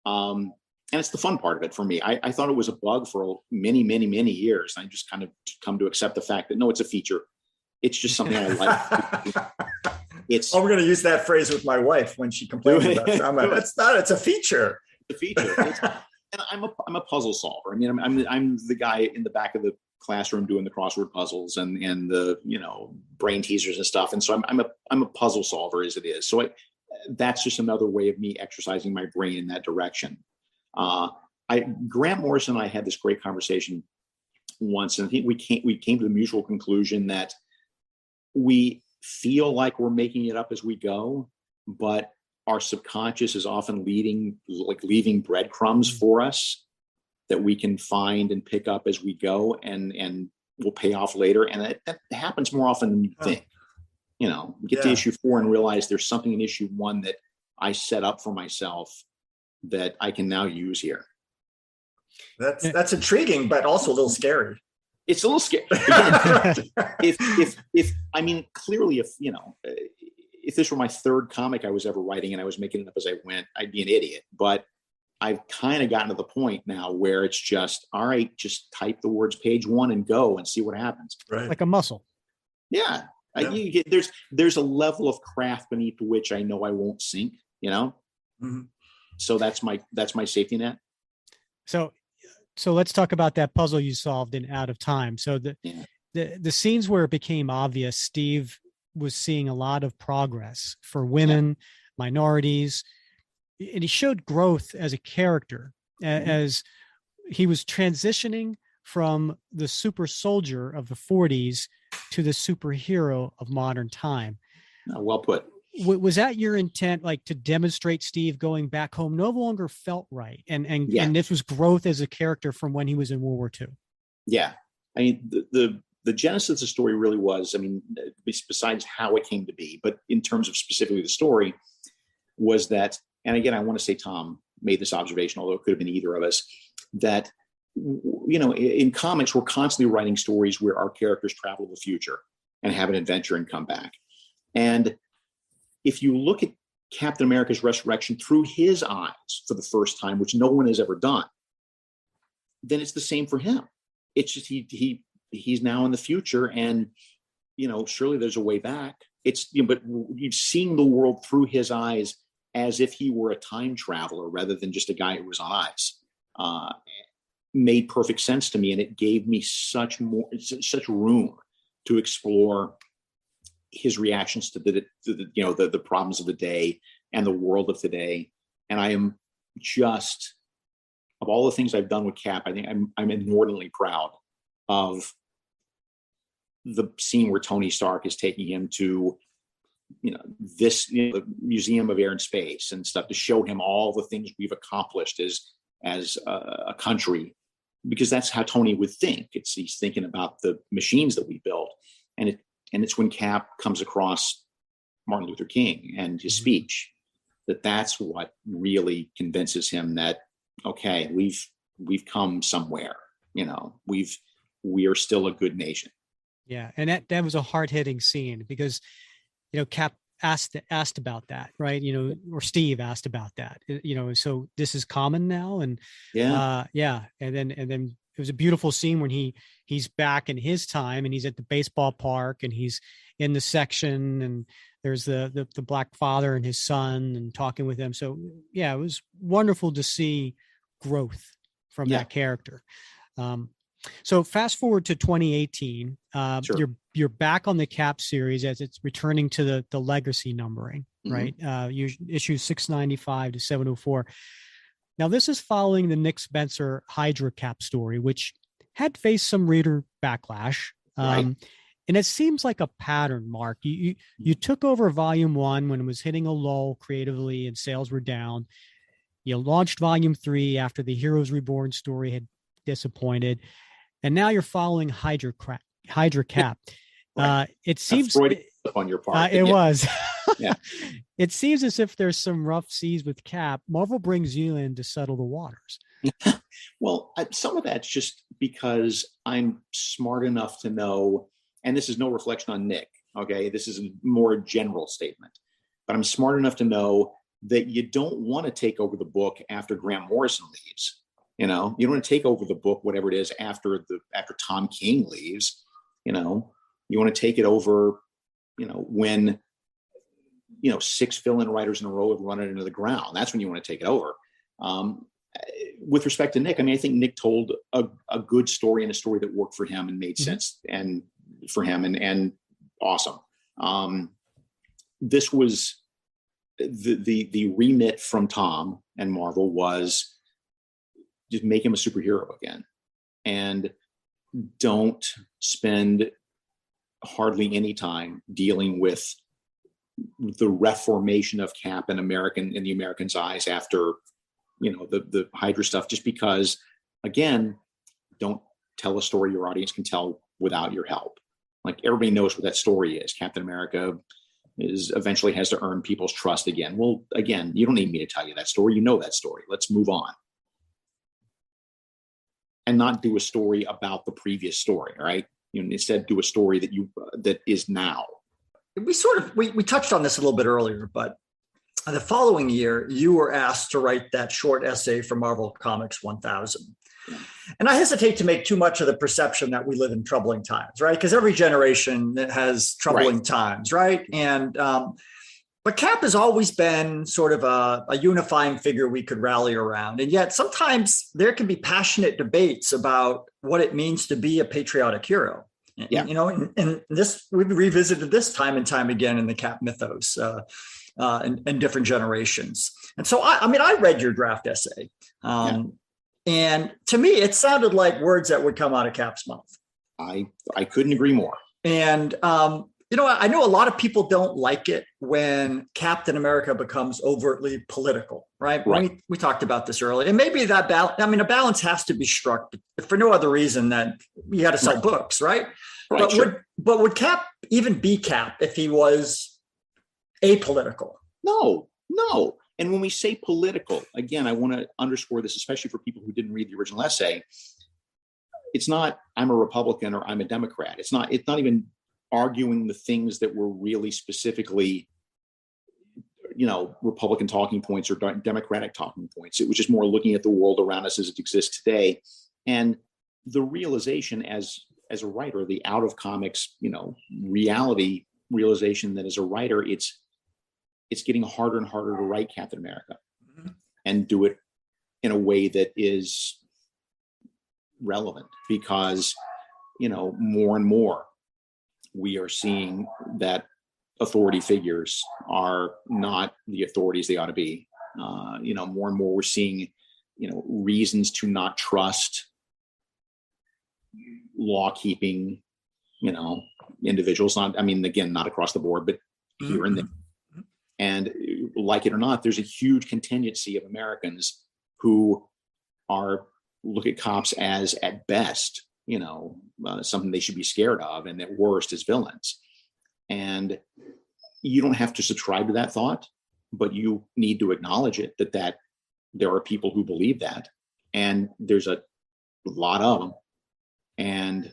And it's the fun part of it for me. I thought it was a bug for many, many, many years. I just kind of come to accept the fact that no, it's a feature. It's just something I like. I'm going to use that phrase with my wife when she complains about it. I'm like, it's a feature. It's a feature. And I'm a puzzle solver. I mean, I'm the guy in the back of the classroom doing the crossword puzzles and the brain teasers and stuff. And so I'm a puzzle solver as it is. So that's just another way of me exercising my brain in that direction. Grant Morrison and I had this great conversation once, and I think we came to the mutual conclusion that we feel like we're making it up as we go, but our subconscious is often leaving breadcrumbs for us that we can find and pick up as we go, and will pay off later. And that happens more often than you think. Get to issue 4 and realize there's something in issue 1 that I set up for myself that I can now use here. That's intriguing, but also a little scary. It's a little scary. Clearly, if this were my third comic I was ever writing and I was making it up as I went, I'd be an idiot. But I've kind of gotten to the point now where it's just, all right, just type the words page 1 and go and see what happens. Right. Like a muscle. Yeah. There's a level of craft beneath which I know I won't sink, Mm-hmm. So that's my safety net. So let's talk about that puzzle you solved in Out of Time. So the scenes where it became obvious Steve was seeing a lot of progress for women, minorities, and he showed growth as a character, as he was transitioning from the super soldier of the 40s to the superhero of modern time. Well put. Was that your intent, like to demonstrate Steve going back home no longer felt right? And this was growth as a character from when he was in World War II. Yeah. I mean, the genesis of the story really was, besides how it came to be, but in terms of specifically the story, was that, and again, I want to say Tom made this observation, although it could have been either of us, that, in comics, we're constantly writing stories where our characters travel to the future and have an adventure and come back. And if you look at Captain America's resurrection through his eyes for the first time, which no one has ever done, then it's the same for him. It's just he's now in the future, and surely there's a way back. But you've seen the world through his eyes as if he were a time traveler rather than just a guy who was on ice. Made perfect sense to me, and it gave me such room to explore his reactions to the problems of the day and the world of today. And I am just, of all the things I've done with Cap, I think I'm inordinately proud of the scene where Tony Stark is taking him to, the Museum of Air and Space and stuff, to show him all the things we've accomplished as a country, because that's how Tony would think. He's thinking about the machines that we built. And it's when Cap comes across Martin Luther King and his speech that's what really convinces him that, okay, we've come somewhere. We are still a good nation. Yeah. And that was a hard hitting scene because, Cap asked about that, right? Or Steve asked about that, so this is common now. And Yeah. yeah. And then it was a beautiful scene when he's back in his time and he's at the baseball park and he's in the section and there's the black father and his son and talking with them. So yeah, it was wonderful to see growth from Yeah. that character. So fast forward to 2018, Sure. you're back on the Cap series as it's returning to the legacy numbering, right? Issues 695 to 704. Now this is following the Nick Spencer Hydra Cap story, which had faced some reader backlash. Right. And it seems like a pattern, Mark. You took over volume 1 when it was hitting a lull creatively and sales were down. You launched volume 3 after the Heroes Reborn story had disappointed. And now you're following Hydra Cap. Right. It seems on your part. It was. Yeah. It seems as if there's some rough seas with Cap. Marvel brings you in to settle the waters. Well, some of that's just because I'm smart enough to know, and this is no reflection on Nick. Okay, this is a more general statement, but I'm smart enough to know that you don't want to take over the book after Grant Morrison leaves. You don't want to take over the book, whatever it is, after Tom King leaves. You want to take it over, when 6 fill-in writers in a row have run it into the ground. That's when you want to take it over. With respect to Nick, I think Nick told a good story and a story that worked for him and made sense and for him and awesome. This was the remit from Tom and Marvel was just make him a superhero again and don't spend hardly any time dealing with the reformation of Cap in the Americans' eyes after, the Hydra stuff, just because, again, don't tell a story your audience can tell without your help. Like everybody knows what that story is. Captain America eventually has to earn people's trust again. Well, again, you don't need me to tell you that story. You know that story. Let's move on. And not do a story about the previous story, right? Instead do a story that is now. We touched on this a little bit earlier, but the following year, you were asked to write that short essay for Marvel Comics 1000. And I hesitate to make too much of the perception that we live in troubling times, right? Because every generation has troubling times, right? And but Cap has always been sort of a unifying figure we could rally around. And yet sometimes there can be passionate debates about what it means to be a patriotic hero. Yeah. And this, we've revisited this time and time again in the Cap mythos in different generations. And so, I read your draft essay. And to me, it sounded like words that would come out of Cap's mouth. I couldn't agree more. And, I know a lot of people don't like it when Captain America becomes overtly political, right? We talked about this earlier. And maybe that a balance has to be struck for no other reason than you got to sell books, right? But would Cap even be Cap if he was apolitical? No. And when we say political, again, I want to underscore this, especially for people who didn't read the original essay. It's not I'm a Republican or I'm a Democrat. It's not even arguing the things that were really specifically, Republican talking points or Democratic talking points. It was just more looking at the world around us as it exists today. And the realization as a writer, the out of comics, reality realization that as a writer, it's getting harder and harder to write Captain America and do it in a way that is relevant because, more and more we are seeing that authority figures are not the authorities they ought to be. More and more we're seeing, reasons to not trust law keeping, individuals. Not across the board, but here and there. And like it or not, there's a huge contingency of Americans who look at cops as, at best, something they should be scared of, and at worst as villains. And you don't have to subscribe to that thought, but you need to acknowledge it, that there are people who believe that, and there's a lot of them. And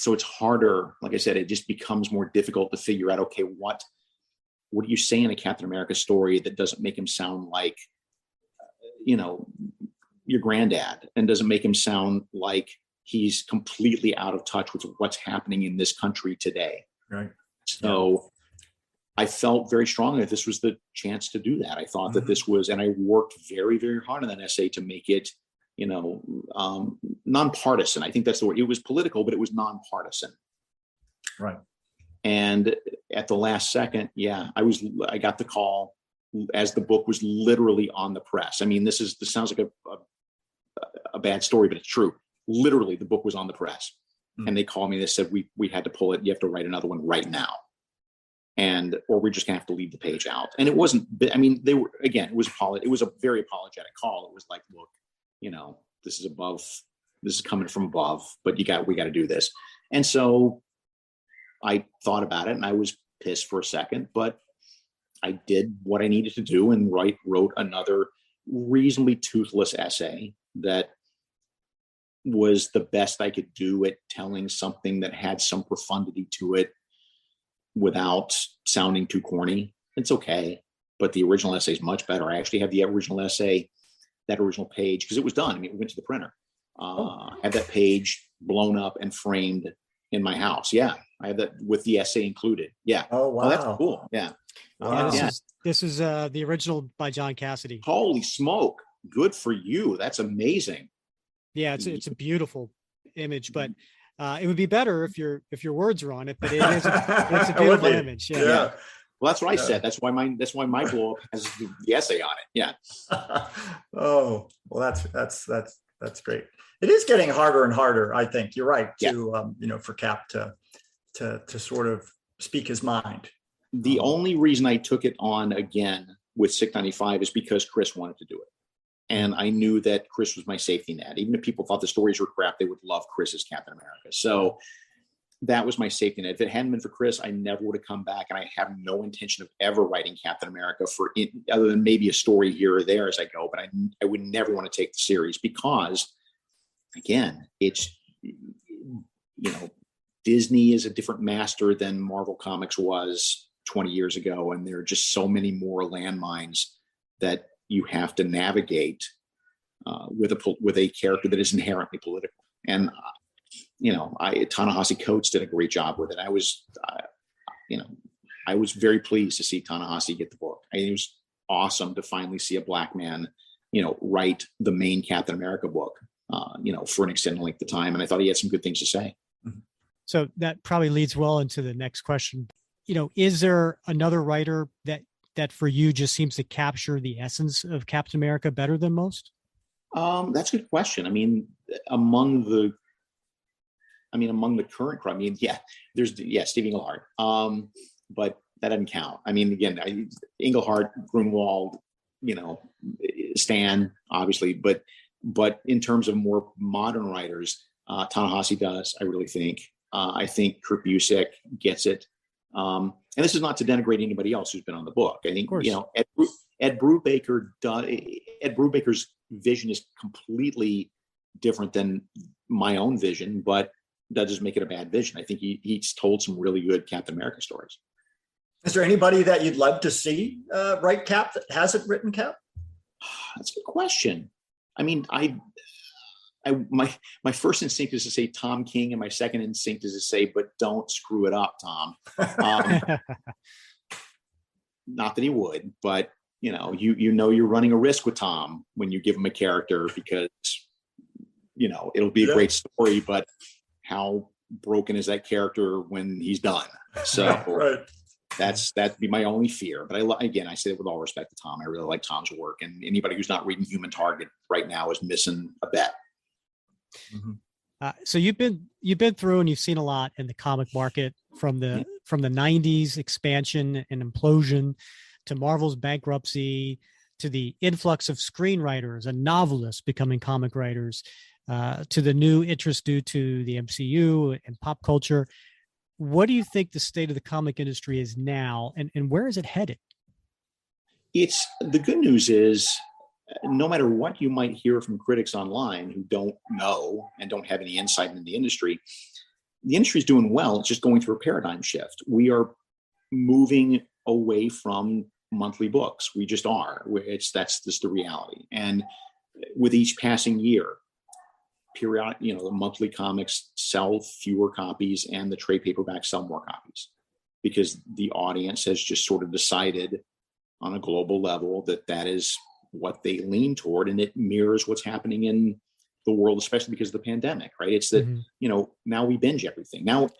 so it's harder. Like I said, it just becomes more difficult to figure out, okay, what do you say in a Captain America story that doesn't make him sound like, your granddad, and doesn't make him sound like he's completely out of touch with what's happening in this country today. Right. So I felt very strongly that this was the chance to do that. I thought that this was, and I worked very, very hard on that essay to make it, nonpartisan. I think that's the word. It was political, but it was nonpartisan. Right. And at the last second, I got the call as the book was literally on the press. I mean, this sounds like a bad story, but it's true. Literally, the book was on the press, and they called me. They said, we had to pull it. You have to write another one right now. Or we're just gonna have to leave the page out. And it wasn't, I mean, they were, again, it was a very apologetic call. It was like, look, this is coming from above, but we got to do this. And so I thought about it, and I was pissed for a second, but I did what I needed to do and wrote another reasonably toothless essay that was the best I could do at telling something that had some profundity to it without sounding too corny. It's okay, but the original essay is much better. I actually have the original essay, that original page, because it was done. I mean, it went to the printer. I have that page blown up and framed in my house. Yeah, I have that with the essay included. Yeah. Oh, wow. Oh, that's cool. Yeah. Wow. This is the original by John Cassidy. Holy smoke! Good for you. That's amazing. Yeah, it's a beautiful image, but it would be better if your words are on it. But it's a beautiful image. Yeah. Well, that's what I said. That's why my blow up has the essay on it. Yeah. Oh, well, that's great. It is getting harder and harder. I think you're right for Cap to sort of speak his mind. The only reason I took it on again with 695 is because Chris wanted to do it. And I knew that Chris was my safety net. Even if people thought the stories were crap, they would love Chris as Captain America. So that was my safety net. If it hadn't been for Chris, I never would have come back. And I have no intention of ever writing Captain America other than maybe a story here or there as I go. But I would never want to take the series because, again, it's, Disney is a different master than Marvel Comics was 20 years ago. And there are just so many more landmines that you have to navigate with a character that is inherently political. And, Ta-Nehisi Coates did a great job with it. I was very pleased to see Ta-Nehisi get the book. It was awesome to finally see a Black man, write the main Captain America book, for an extended length of time. And I thought he had some good things to say. So that probably leads well into the next question. Is there another writer that for you just seems to capture the essence of Captain America better than most? That's a good question. I mean, among the current crowd, there's Steve Englehart. But that doesn't count. I mean, again, Englehart, Grunwald, Stan, obviously, but in terms of more modern writers, Ta-Nehisi does, I really think. I think Kurt Busiek gets it. And this is not to denigrate anybody else who's been on the book. I think, Ed Brubaker's vision is completely different than my own vision, but that doesn't make it a bad vision. I think he's told some really good Captain America stories. Is there anybody that you'd love to see write Cap that hasn't written Cap? That's a good question. I mean, my first instinct is to say Tom King, and my second instinct is to say, but don't screw it up, Tom. Not that he would, but you're running a risk with Tom when you give him a character because it'll be a great story, but how broken is that character when he's done? So right. That'd be my only fear. But I say it with all respect to Tom. I really like Tom's work, and anybody who's not reading Human Target right now is missing a bet. Mm-hmm. So you've been through and you've seen a lot in the comic market from the 90s expansion and implosion to Marvel's bankruptcy to the influx of screenwriters and novelists becoming comic writers to the new interest due to the MCU and pop culture. What do you think the state of the comic industry is now, and where is it headed? It's the good news is, no matter what you might hear from critics online who don't know and don't have any insight into the industry, the industry is doing well. It's just going through a paradigm shift. We are moving away from monthly books. We just are. That's just the reality. And with each passing year, the monthly comics sell fewer copies and the trade paperbacks sell more copies, because the audience has just sort of decided on a global level that is what they lean toward, and it mirrors what's happening in the world, especially because of the pandemic, right? It's that, now we binge everything. Now,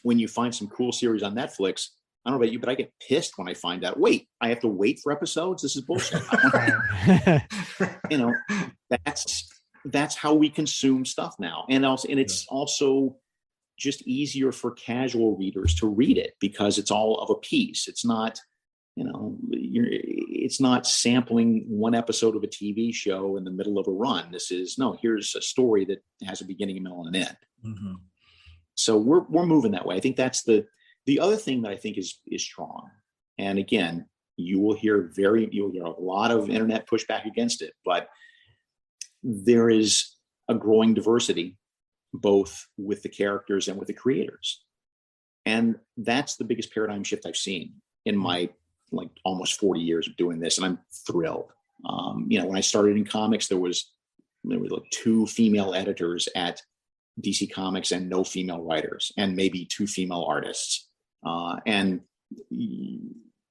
when you find some cool series on Netflix, I don't know about you, but I get pissed when I find out, wait, I have to wait for episodes? This is bullshit. That's how we consume stuff now. And it's also just easier for casual readers to read it because it's all of a piece. It's not, it's not sampling one episode of a TV show in the middle of a run. Here's a story that has a beginning, a middle, and an end. Mm-hmm. So we're moving that way. I think that's the other thing that I think is strong. And again, you'll hear a lot of internet pushback against it, but there is a growing diversity both with the characters and with the creators. And that's the biggest paradigm shift I've seen in my almost 40 years of doing this. And I'm thrilled. When I started in comics, there was 2 female editors at DC Comics and no female writers, and maybe 2 female artists, and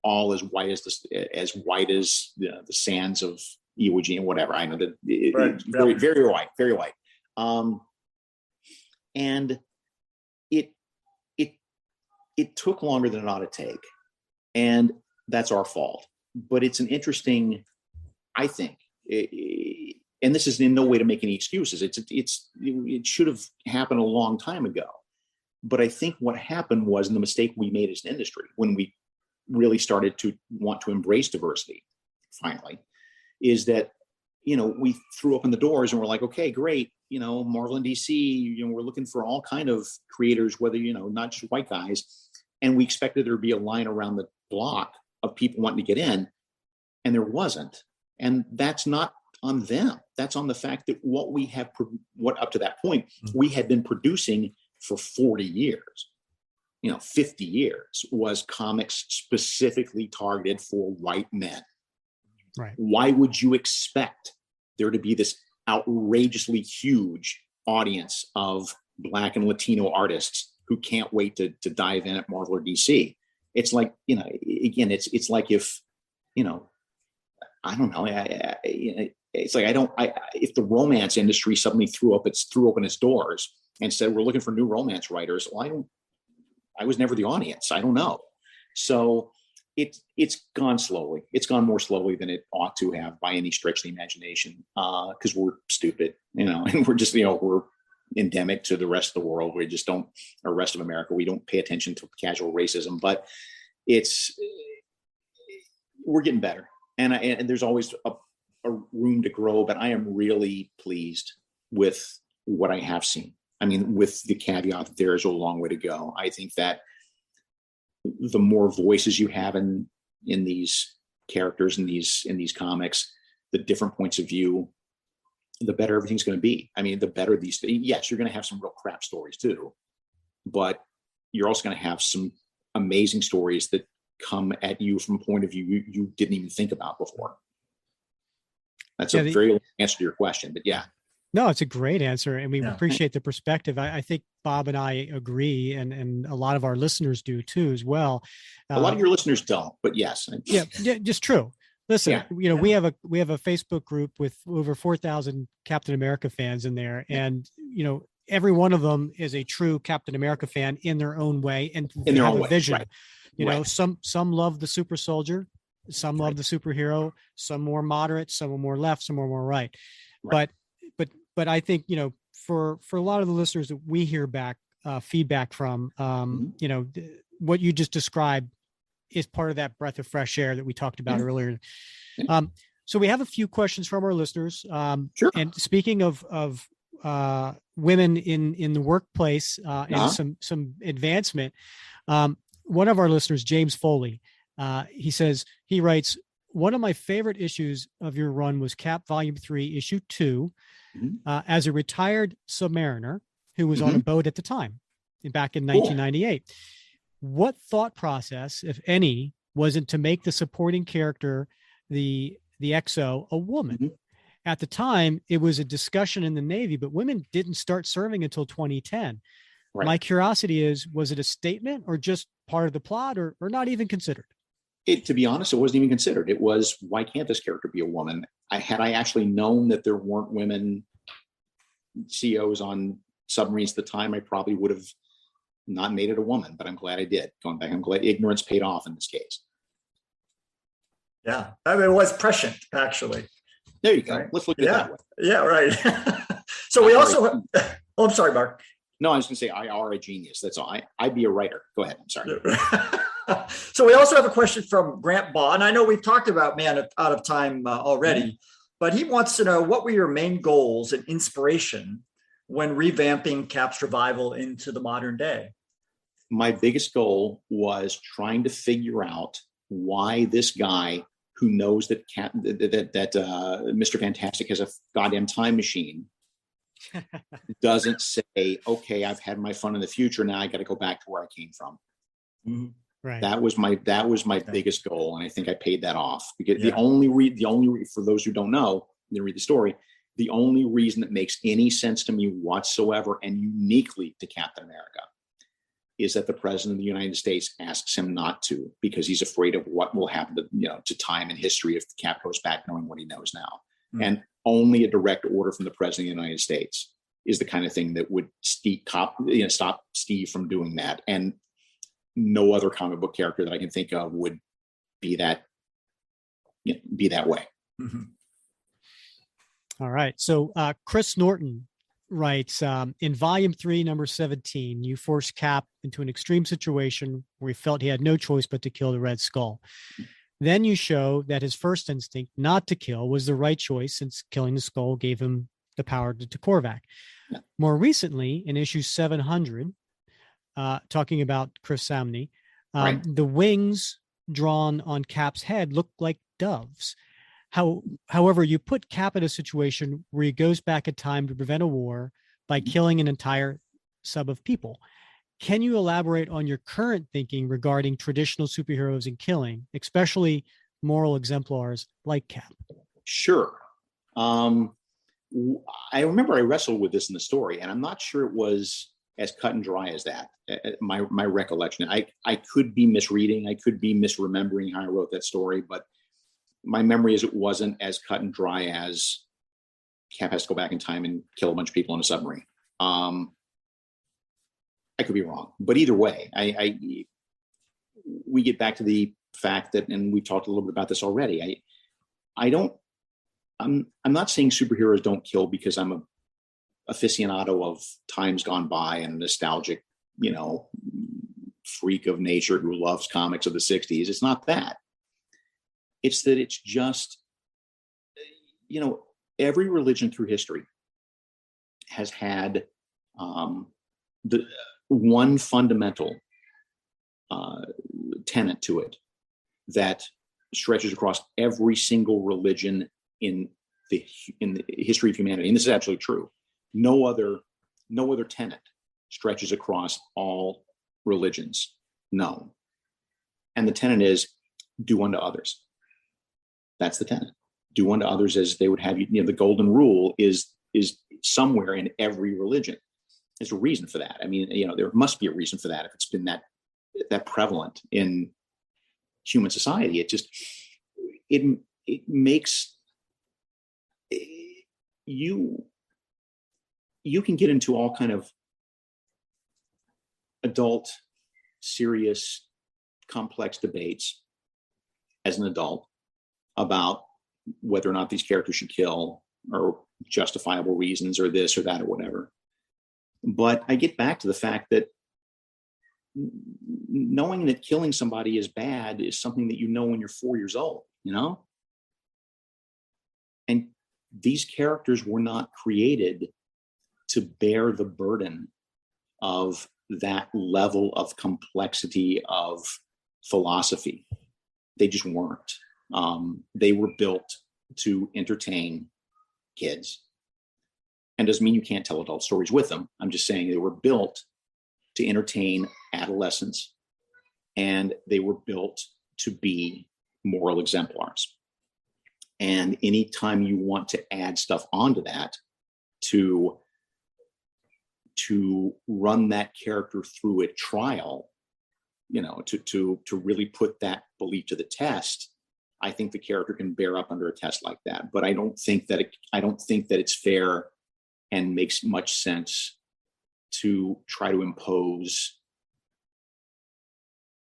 all as white as the sands of Iwo Jima, whatever. I know that very, very white, very white. And it took longer than it ought to take, and that's our fault. But it's an interesting, I think, and this is in no way to make any excuses. It should have happened a long time ago. But I think what happened was, and the mistake we made as an industry when we really started to want to embrace diversity, finally, is that, we threw open the doors and we're like, okay, great. Marvel and DC, we're looking for all kind of creators, whether, not just white guys. And we expected there to be a line around the block of people wanting to get in, and there wasn't. And that's not on them. That's on the fact that what up to that point, we had been producing for 40 years, 50 years, was comics specifically targeted for white men. Right. Why would you expect there to be this outrageously huge audience of Black and Latino artists who can't wait to dive in at Marvel or DC? It's like, again, it's like if, I don't know. It's like if the romance industry suddenly threw open its doors and said, we're looking for new romance writers, well, I was never the audience. I don't know. So it's gone slowly. It's gone more slowly than it ought to have by any stretch of the imagination, because we're stupid, and we're just, we're endemic to the rest of the world. We just don't, or rest of America, we don't pay attention to casual racism, but we're getting better. And there's always a room to grow, but I am really pleased with what I have seen. I mean, with the caveat that there is a long way to go. I think that the more voices you have in these characters, in these comics, the different points of view, the better everything's going to be. I mean, the better these, yes, you're going to have some real crap stories too, but you're also going to have some amazing stories that come at you from a point of view you didn't even think about before. That's a very long answer to your question, but yeah. No, it's a great answer, and we appreciate the perspective. I think Bob and I agree, and a lot of our listeners do too, as well. A lot of your listeners don't, but yes. Yeah, just true. Listen, we have a Facebook group with over 4,000 Captain America fans in there, and every one of them is a true Captain America fan in their own way, and they have a vision. Right. Some love the super soldier, some love the superhero, some more moderate, some are more left, some are more right. But I think, for a lot of the listeners that we hear back feedback from, what you just described is part of that breath of fresh air that we talked about earlier. So we have a few questions from our listeners. Sure. And speaking of women in the workplace and some advancement, one of our listeners, James Foley, he writes, one of my favorite issues of your run was Cap Volume 3, Issue 2. As a retired submariner, who was on a boat at the time, back in 1998. What thought process, if any, was it to make the supporting character, the XO, a woman? At the time, it was a discussion in the Navy, but women didn't start serving until 2010. Right. My curiosity is, was it a statement or just part of the plot, or not even considered? To be honest, it wasn't even considered. It was, why can't this character be a woman? Had I actually known that there weren't women CEOs on submarines at the time, I probably would have not made it a woman, but I'm glad I did. Going back, I'm glad ignorance paid off in this case. Yeah, I mean, it was prescient, actually. There you go. Right. Let's look at it that way. Yeah, right. So we also, I'm sorry, Mark. No, I was going to say, I are a genius. That's all. I'd be a writer. Go ahead. I'm sorry. So we also have a question from Grant Baugh, and I know we've talked about Man Out of Time already, but he wants to know, what were your main goals and inspiration when revamping Cap's revival into the modern day? My biggest goal was trying to figure out why this guy who knows that Mr. Fantastic has a goddamn time machine doesn't say, okay, I've had my fun in the future. Now I got to go back to where I came from. Right. That was my biggest goal. And I think I paid that off, because the only for those who don't know, they read the story, the only reason that makes any sense to me whatsoever, and uniquely to Captain America, is that the president of the United States asks him not to, because he's afraid of what will happen to time and history if Cap goes back knowing what he knows now. And only a direct order from the president of the United States is the kind of thing that would stop Steve from doing that. And no other comic book character that I can think of would be that way. All right. So Chris Norton writes, in volume 3, number 17, you forced Cap into an extreme situation where he felt he had no choice but to kill the Red Skull. Then you show that his first instinct not to kill was the right choice, since killing the Skull gave him the power to Korvac. More recently, in issue 700, talking about Chris Samney, the wings drawn on Cap's head look like doves. However, you put Cap in a situation where he goes back in time to prevent a war by killing an entire sub of people. Can you elaborate on your current thinking regarding traditional superheroes and killing, especially moral exemplars like Cap? Sure. I remember I wrestled with this in the story, and I'm not sure it was as cut and dry as that. My recollection. I could be misreading. I could be misremembering how I wrote that story, but my memory is it wasn't as cut and dry as Cap has to go back in time and kill a bunch of people in a submarine. I could be wrong, but either way, we get back to the fact that, and we talked a little bit about this already. I'm not saying superheroes don't kill because I'm a aficionado of times gone by and a nostalgic, freak of nature who loves comics of the 60s. It's not that. It's that it's just, every religion through history has had the one fundamental tenet to it that stretches across every single religion in the history of humanity. And this is absolutely true. No other tenet stretches across all religions known. And the tenet is, do unto others. That's the tenet. Do unto others as they would have you. The golden rule is somewhere in every religion. There's a reason for that. I mean, there must be a reason for that if it's been that prevalent in human society. It makes you can get into all kind of adult, serious, complex debates as an adult about whether or not these characters should kill, or justifiable reasons, or this or that or whatever. But I get back to the fact that knowing that killing somebody is bad is something that you know when you're 4 years old, And these characters were not created to bear the burden of that level of complexity of philosophy. They just weren't. They were built to entertain kids. And doesn't mean you can't tell adult stories with them. I'm just saying they were built to entertain adolescents, and they were built to be moral exemplars. And anytime you want to add stuff onto that to run that character through a trial, to really put that belief to the test, I think the character can bear up under a test like that. But I don't think that it's fair and makes much sense to try to impose.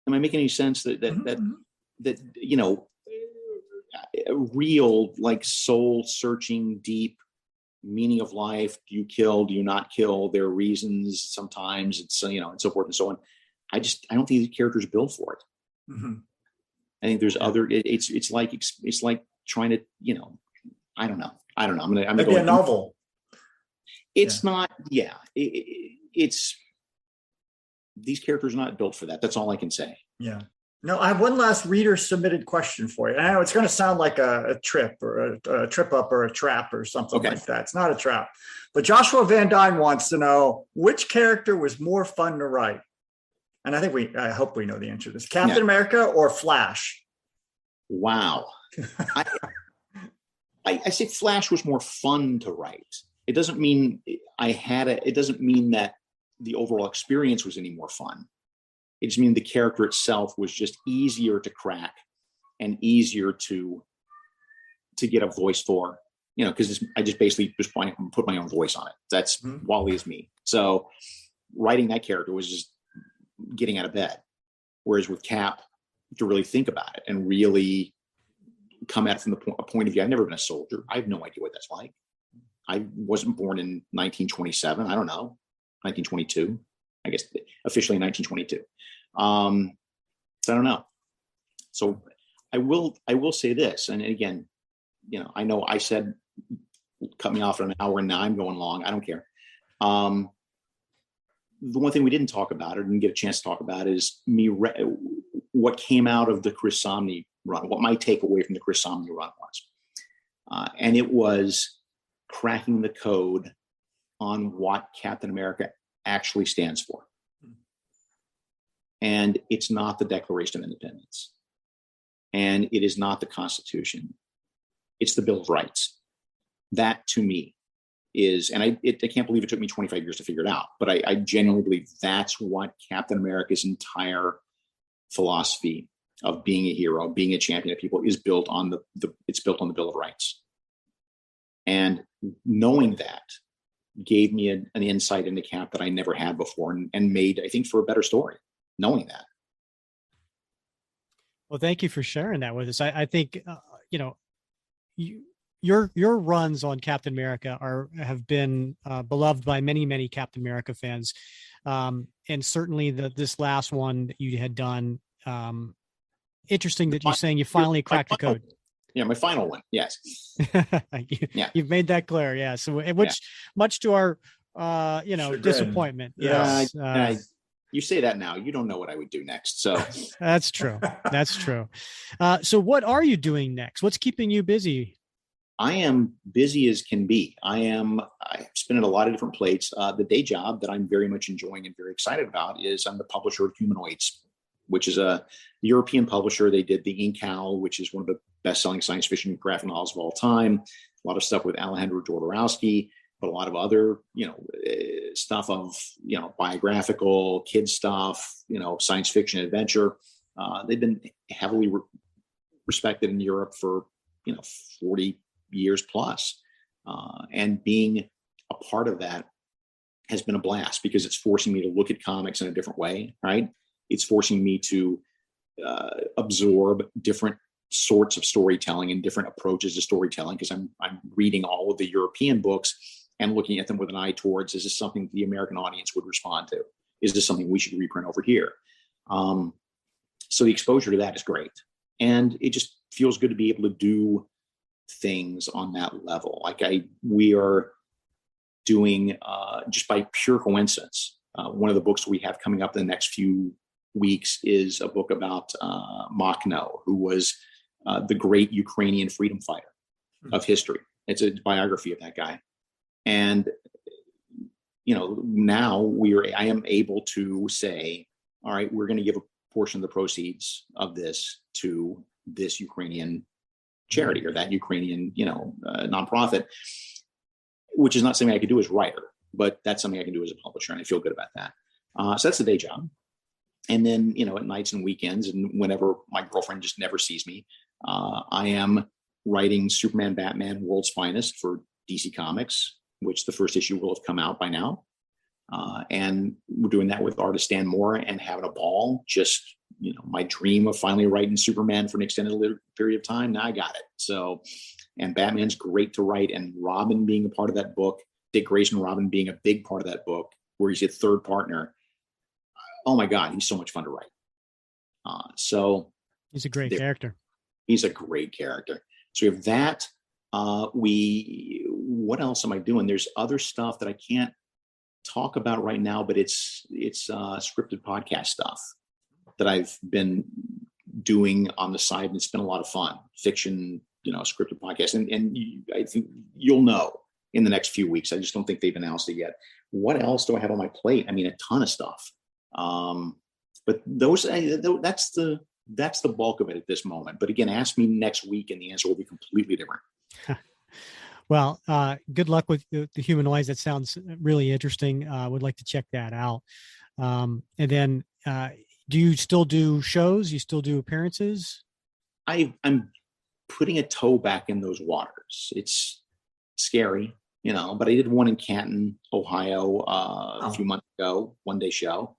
Am I making any sense that a real, like, soul searching, deep meaning of life? Do you kill? Do you not kill? There are reasons. Sometimes it's, and so forth and so on. I don't think the character's built for it. Mm-hmm. I think there's other. It's like trying to. I don't know. I'm gonna Maybe a novel. It's not. Yeah. It's these characters are not built for that. That's all I can say. Yeah. No, I have one last reader submitted question for you. I know it's going to sound like a trip or a trip up or a trap or something like that. It's not a trap. But Joshua Van Dyne wants to know which character was more fun to write. And I hope we know the answer to this. Captain America or Flash? Wow. I say Flash was more fun to write. It doesn't mean it doesn't mean that the overall experience was any more fun. It just means the character itself was just easier to crack and easier to get a voice for, because I just basically just put my own voice on it. That's Wally is me. So writing that character was just getting out of bed. Whereas with Cap, to really think about it and really come at it from a point of view. I've never been a soldier. I have no idea what that's like. I wasn't born in 1927. I don't know, 1922. I guess officially 1922. So I don't know. So I will say this, and again, I know I said cut me off at an hour, and now I'm going long. I don't care. The one thing we didn't talk about or didn't get a chance to talk about is what came out of the Chris Samnee run, what my takeaway from the Chris Samnee run was. And it was cracking the code on what Captain America actually stands for. And it's not the Declaration of Independence. And it is not the Constitution. It's the Bill of Rights. That, to me, is, and I can't believe it took me 25 years to figure it out, but I genuinely believe that's what Captain America's entire philosophy of being a hero, being a champion of people, is built on it's built on the Bill of Rights. And knowing that gave me an insight into Cap that I never had before, and made, I think, for a better story, knowing that. Well, thank you for sharing that with us. I think, your runs on Captain America have been beloved by many, many Captain America fans. And certainly this last one that you had done, interesting that you're saying you finally cracked the code. Yeah, my final one. Yes. You've made that clear. Yeah. So, much to our, chagrin, disappointment. Yeah. Yes. You say that now, you don't know what I would do next. So that's true. That's true. So what are you doing next? What's keeping you busy? I am busy as can be. I'm spinning a lot of different plates. The day job that I'm very much enjoying and very excited about is I'm the publisher of Humanoids, which is a European publisher. They did the Ink Owl, which is one of the best-selling science fiction graphic novels of all time. A lot of stuff with Alejandro Jodorowsky, but a lot of other, stuff of, biographical, kids stuff, science fiction, adventure. They've been heavily respected in Europe for, 40 years plus. And being a part of that has been a blast, because it's forcing me to look at comics in a different way, right? It's forcing me to absorb different sorts of storytelling and different approaches to storytelling, because I'm reading all of the European books and looking at them with an eye towards, is this something the American audience would respond to? Is this something we should reprint over here? So the exposure to that is great. And it just feels good to be able to do things on that level. We are doing, just by pure coincidence, one of the books we have coming up in the next few weeks is a book about Makhno, who was the great Ukrainian freedom fighter of history. It's a biography of that guy. And, now I am able to say, all right, we're going to give a portion of the proceeds of this to this Ukrainian charity or that Ukrainian, nonprofit, which is not something I could do as a writer, but that's something I can do as a publisher. And I feel good about that. So that's the day job. And then, at nights and weekends and whenever my girlfriend just never sees me, I am writing Superman, Batman, World's Finest for DC Comics, which the first issue will have come out by now. And we're doing that with artist Stan Moore and having a ball. Just, my dream of finally writing Superman for an extended period of time. Now I got it. So, and Batman's great to write, and Robin being a part of that book, Dick Grayson Robin being a big part of that book, where he's a third partner. Oh my God, he's so much fun to write. So he's a great character. He's a great character. So we have that. What else am I doing? There's other stuff that I can't talk about right now, but it's scripted podcast stuff that I've been doing on the side, and it's been a lot of fun. Fiction, scripted podcast, and I think you'll know in the next few weeks. I just don't think they've announced it yet. What else do I have on my plate? I mean, a ton of stuff. But that's the bulk of it at this moment. But again, ask me next week and the answer will be completely different. Well, good luck with the Humanoids. That sounds really interesting. I would like to check that out. And then, do you still do shows? You still do appearances? I'm putting a toe back in those waters. It's scary, but I did one in Canton, Ohio, a few months ago, one-day show.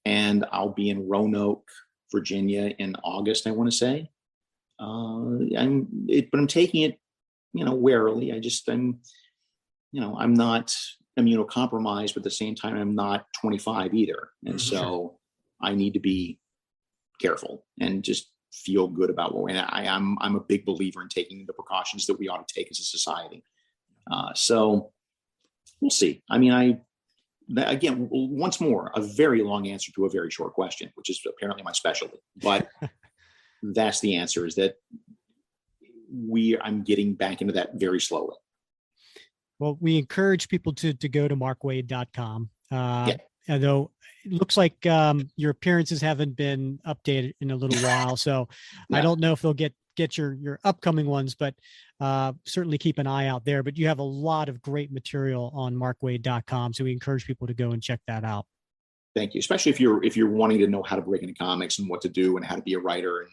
And I'll be in Roanoke, Virginia in August, I want to say. But I'm taking it, warily. I'm not immunocompromised, but at the same time, I'm not 25 either. And so I need to be careful and just feel good about what I'm a big believer in taking the precautions that we ought to take as a society. So we'll see. I mean, again, once more, a very long answer to a very short question, which is apparently my specialty. But that's the answer, is that I'm getting back into that very slowly. Well, we encourage people to go to markwaid.com. Yeah. Although it looks like your appearances haven't been updated in a little while. So yeah. I don't know if they'll get your upcoming ones, but certainly keep an eye out there. But you have a lot of great material on markwaid.com. So we encourage people to go and check that out. Thank you. Especially if you're wanting to know how to break into comics and what to do and how to be a writer and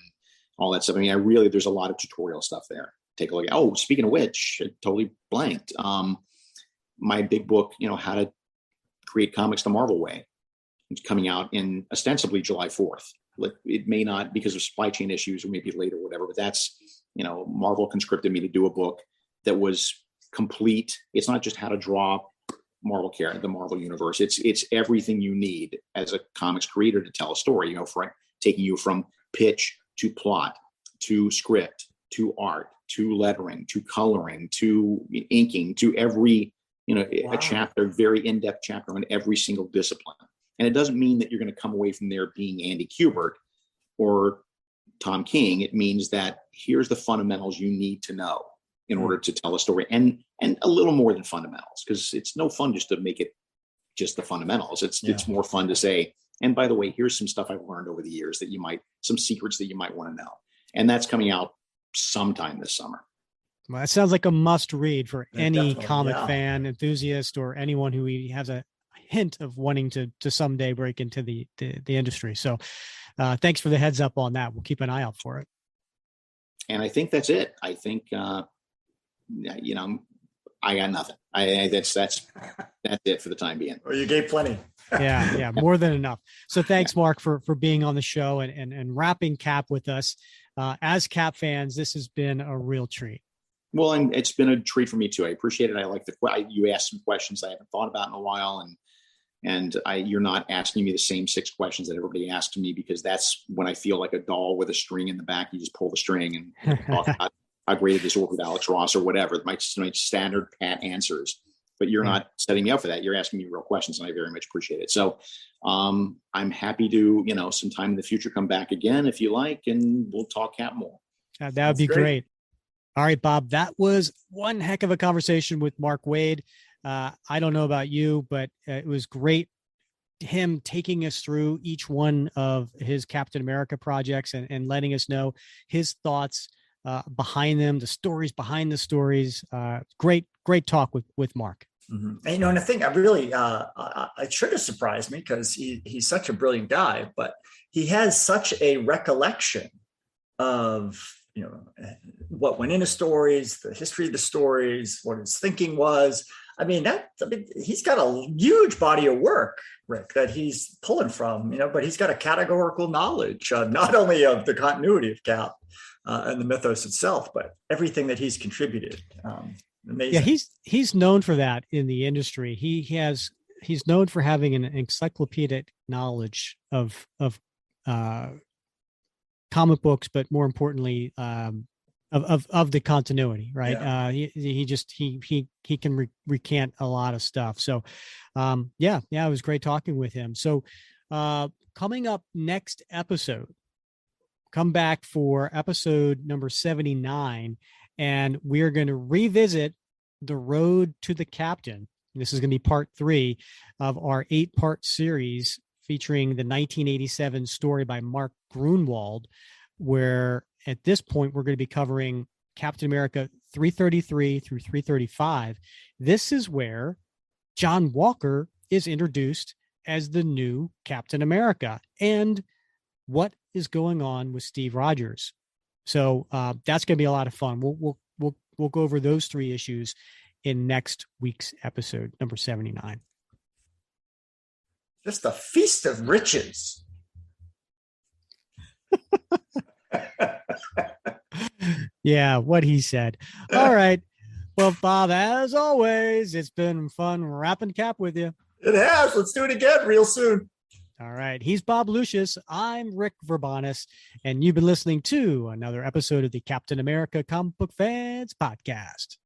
all that stuff. I mean, there's a lot of tutorial stuff there. Take a look at. Oh, speaking of which, I totally blanked. My big book, how to create comics the Marvel way, it's coming out in ostensibly July 4th. It may not, because of supply chain issues, or maybe later, or whatever, but that's, Marvel conscripted me to do a book that was complete. It's not just how to draw the Marvel universe. It's everything you need as a comics creator to tell a story, for taking you from pitch to plot, to script, to art, to lettering, to coloring, to inking, to every, a chapter, very in-depth chapter on every single discipline. And it doesn't mean that you're going to come away from there being Andy Kubert or Tom King. It means that here's the fundamentals you need to know in order to tell a story, and a little more than fundamentals, because it's no fun just to make it just the fundamentals. It's more fun to say, and by the way, here's some stuff I've learned over the years some secrets that you might want to know. And that's coming out sometime this summer. Well, that sounds like a must read for any comic fan, enthusiast, or anyone who has a hint of wanting to someday break into the industry. So thanks for the heads up on that. We'll keep an eye out for it. And I think that's it. I think, I got nothing. That's it for the time being. Well, you gave plenty. Yeah, more than enough. So thanks, Mark, for being on the show and wrapping Cap with us. As Cap fans, this has been a real treat. Well, and it's been a treat for me too. I appreciate it. I like you asked some questions I haven't thought about in a while, and you're not asking me the same 6 questions that everybody asks me, because that's when I feel like a doll with a string in the back. You just pull the string and talk about how great it is to work with Alex Ross or whatever. My standard pat answers, but you're not setting me up for that. You're asking me real questions, and I very much appreciate it. So I'm happy to, sometime in the future come back again if you like, and we'll talk Cap more. That would be great. All right, Bob, that was one heck of a conversation with Mark Waid. I don't know about you, but it was great him taking us through each one of his Captain America projects and letting us know his thoughts behind them, the stories behind the stories. Great talk with Mark. Mm-hmm. And I think I really, it should have surprised me because he's such a brilliant guy, but he has such a recollection of, what went into stories, the history of the stories, what his thinking was. He's got a huge body of work, Rick, that he's pulling from, but he's got a categorical knowledge, not only of the continuity of Cap and the mythos itself, but everything that he's contributed. Amazing. Yeah, he's known for that in the industry. He's known for having an encyclopedic knowledge of comic books, but more importantly, of the continuity, right? Yeah. He can recant a lot of stuff. So, it was great talking with him. So, coming up next episode, come back for episode number 79, and we're going to revisit The Road to the Captain. This is going to be part 3 of our 8-part series featuring the 1987 story by Mark Grunwald, where at this point we're going to be covering Captain America 333 through 335. This is where John Walker is introduced as the new Captain America and what is going on with Steve Rogers. So that's going to be a lot of fun. We'll go over those 3 issues in next week's episode, number 79. Just a feast of riches. Yeah, what he said. All right. Well, Bob, as always, it's been fun wrapping Cap with you. It has. Let's do it again real soon. All right. He's Bob Lucius. I'm Rick Verbanis, and you've been listening to another episode of the Captain America Comic Book Fans Podcast.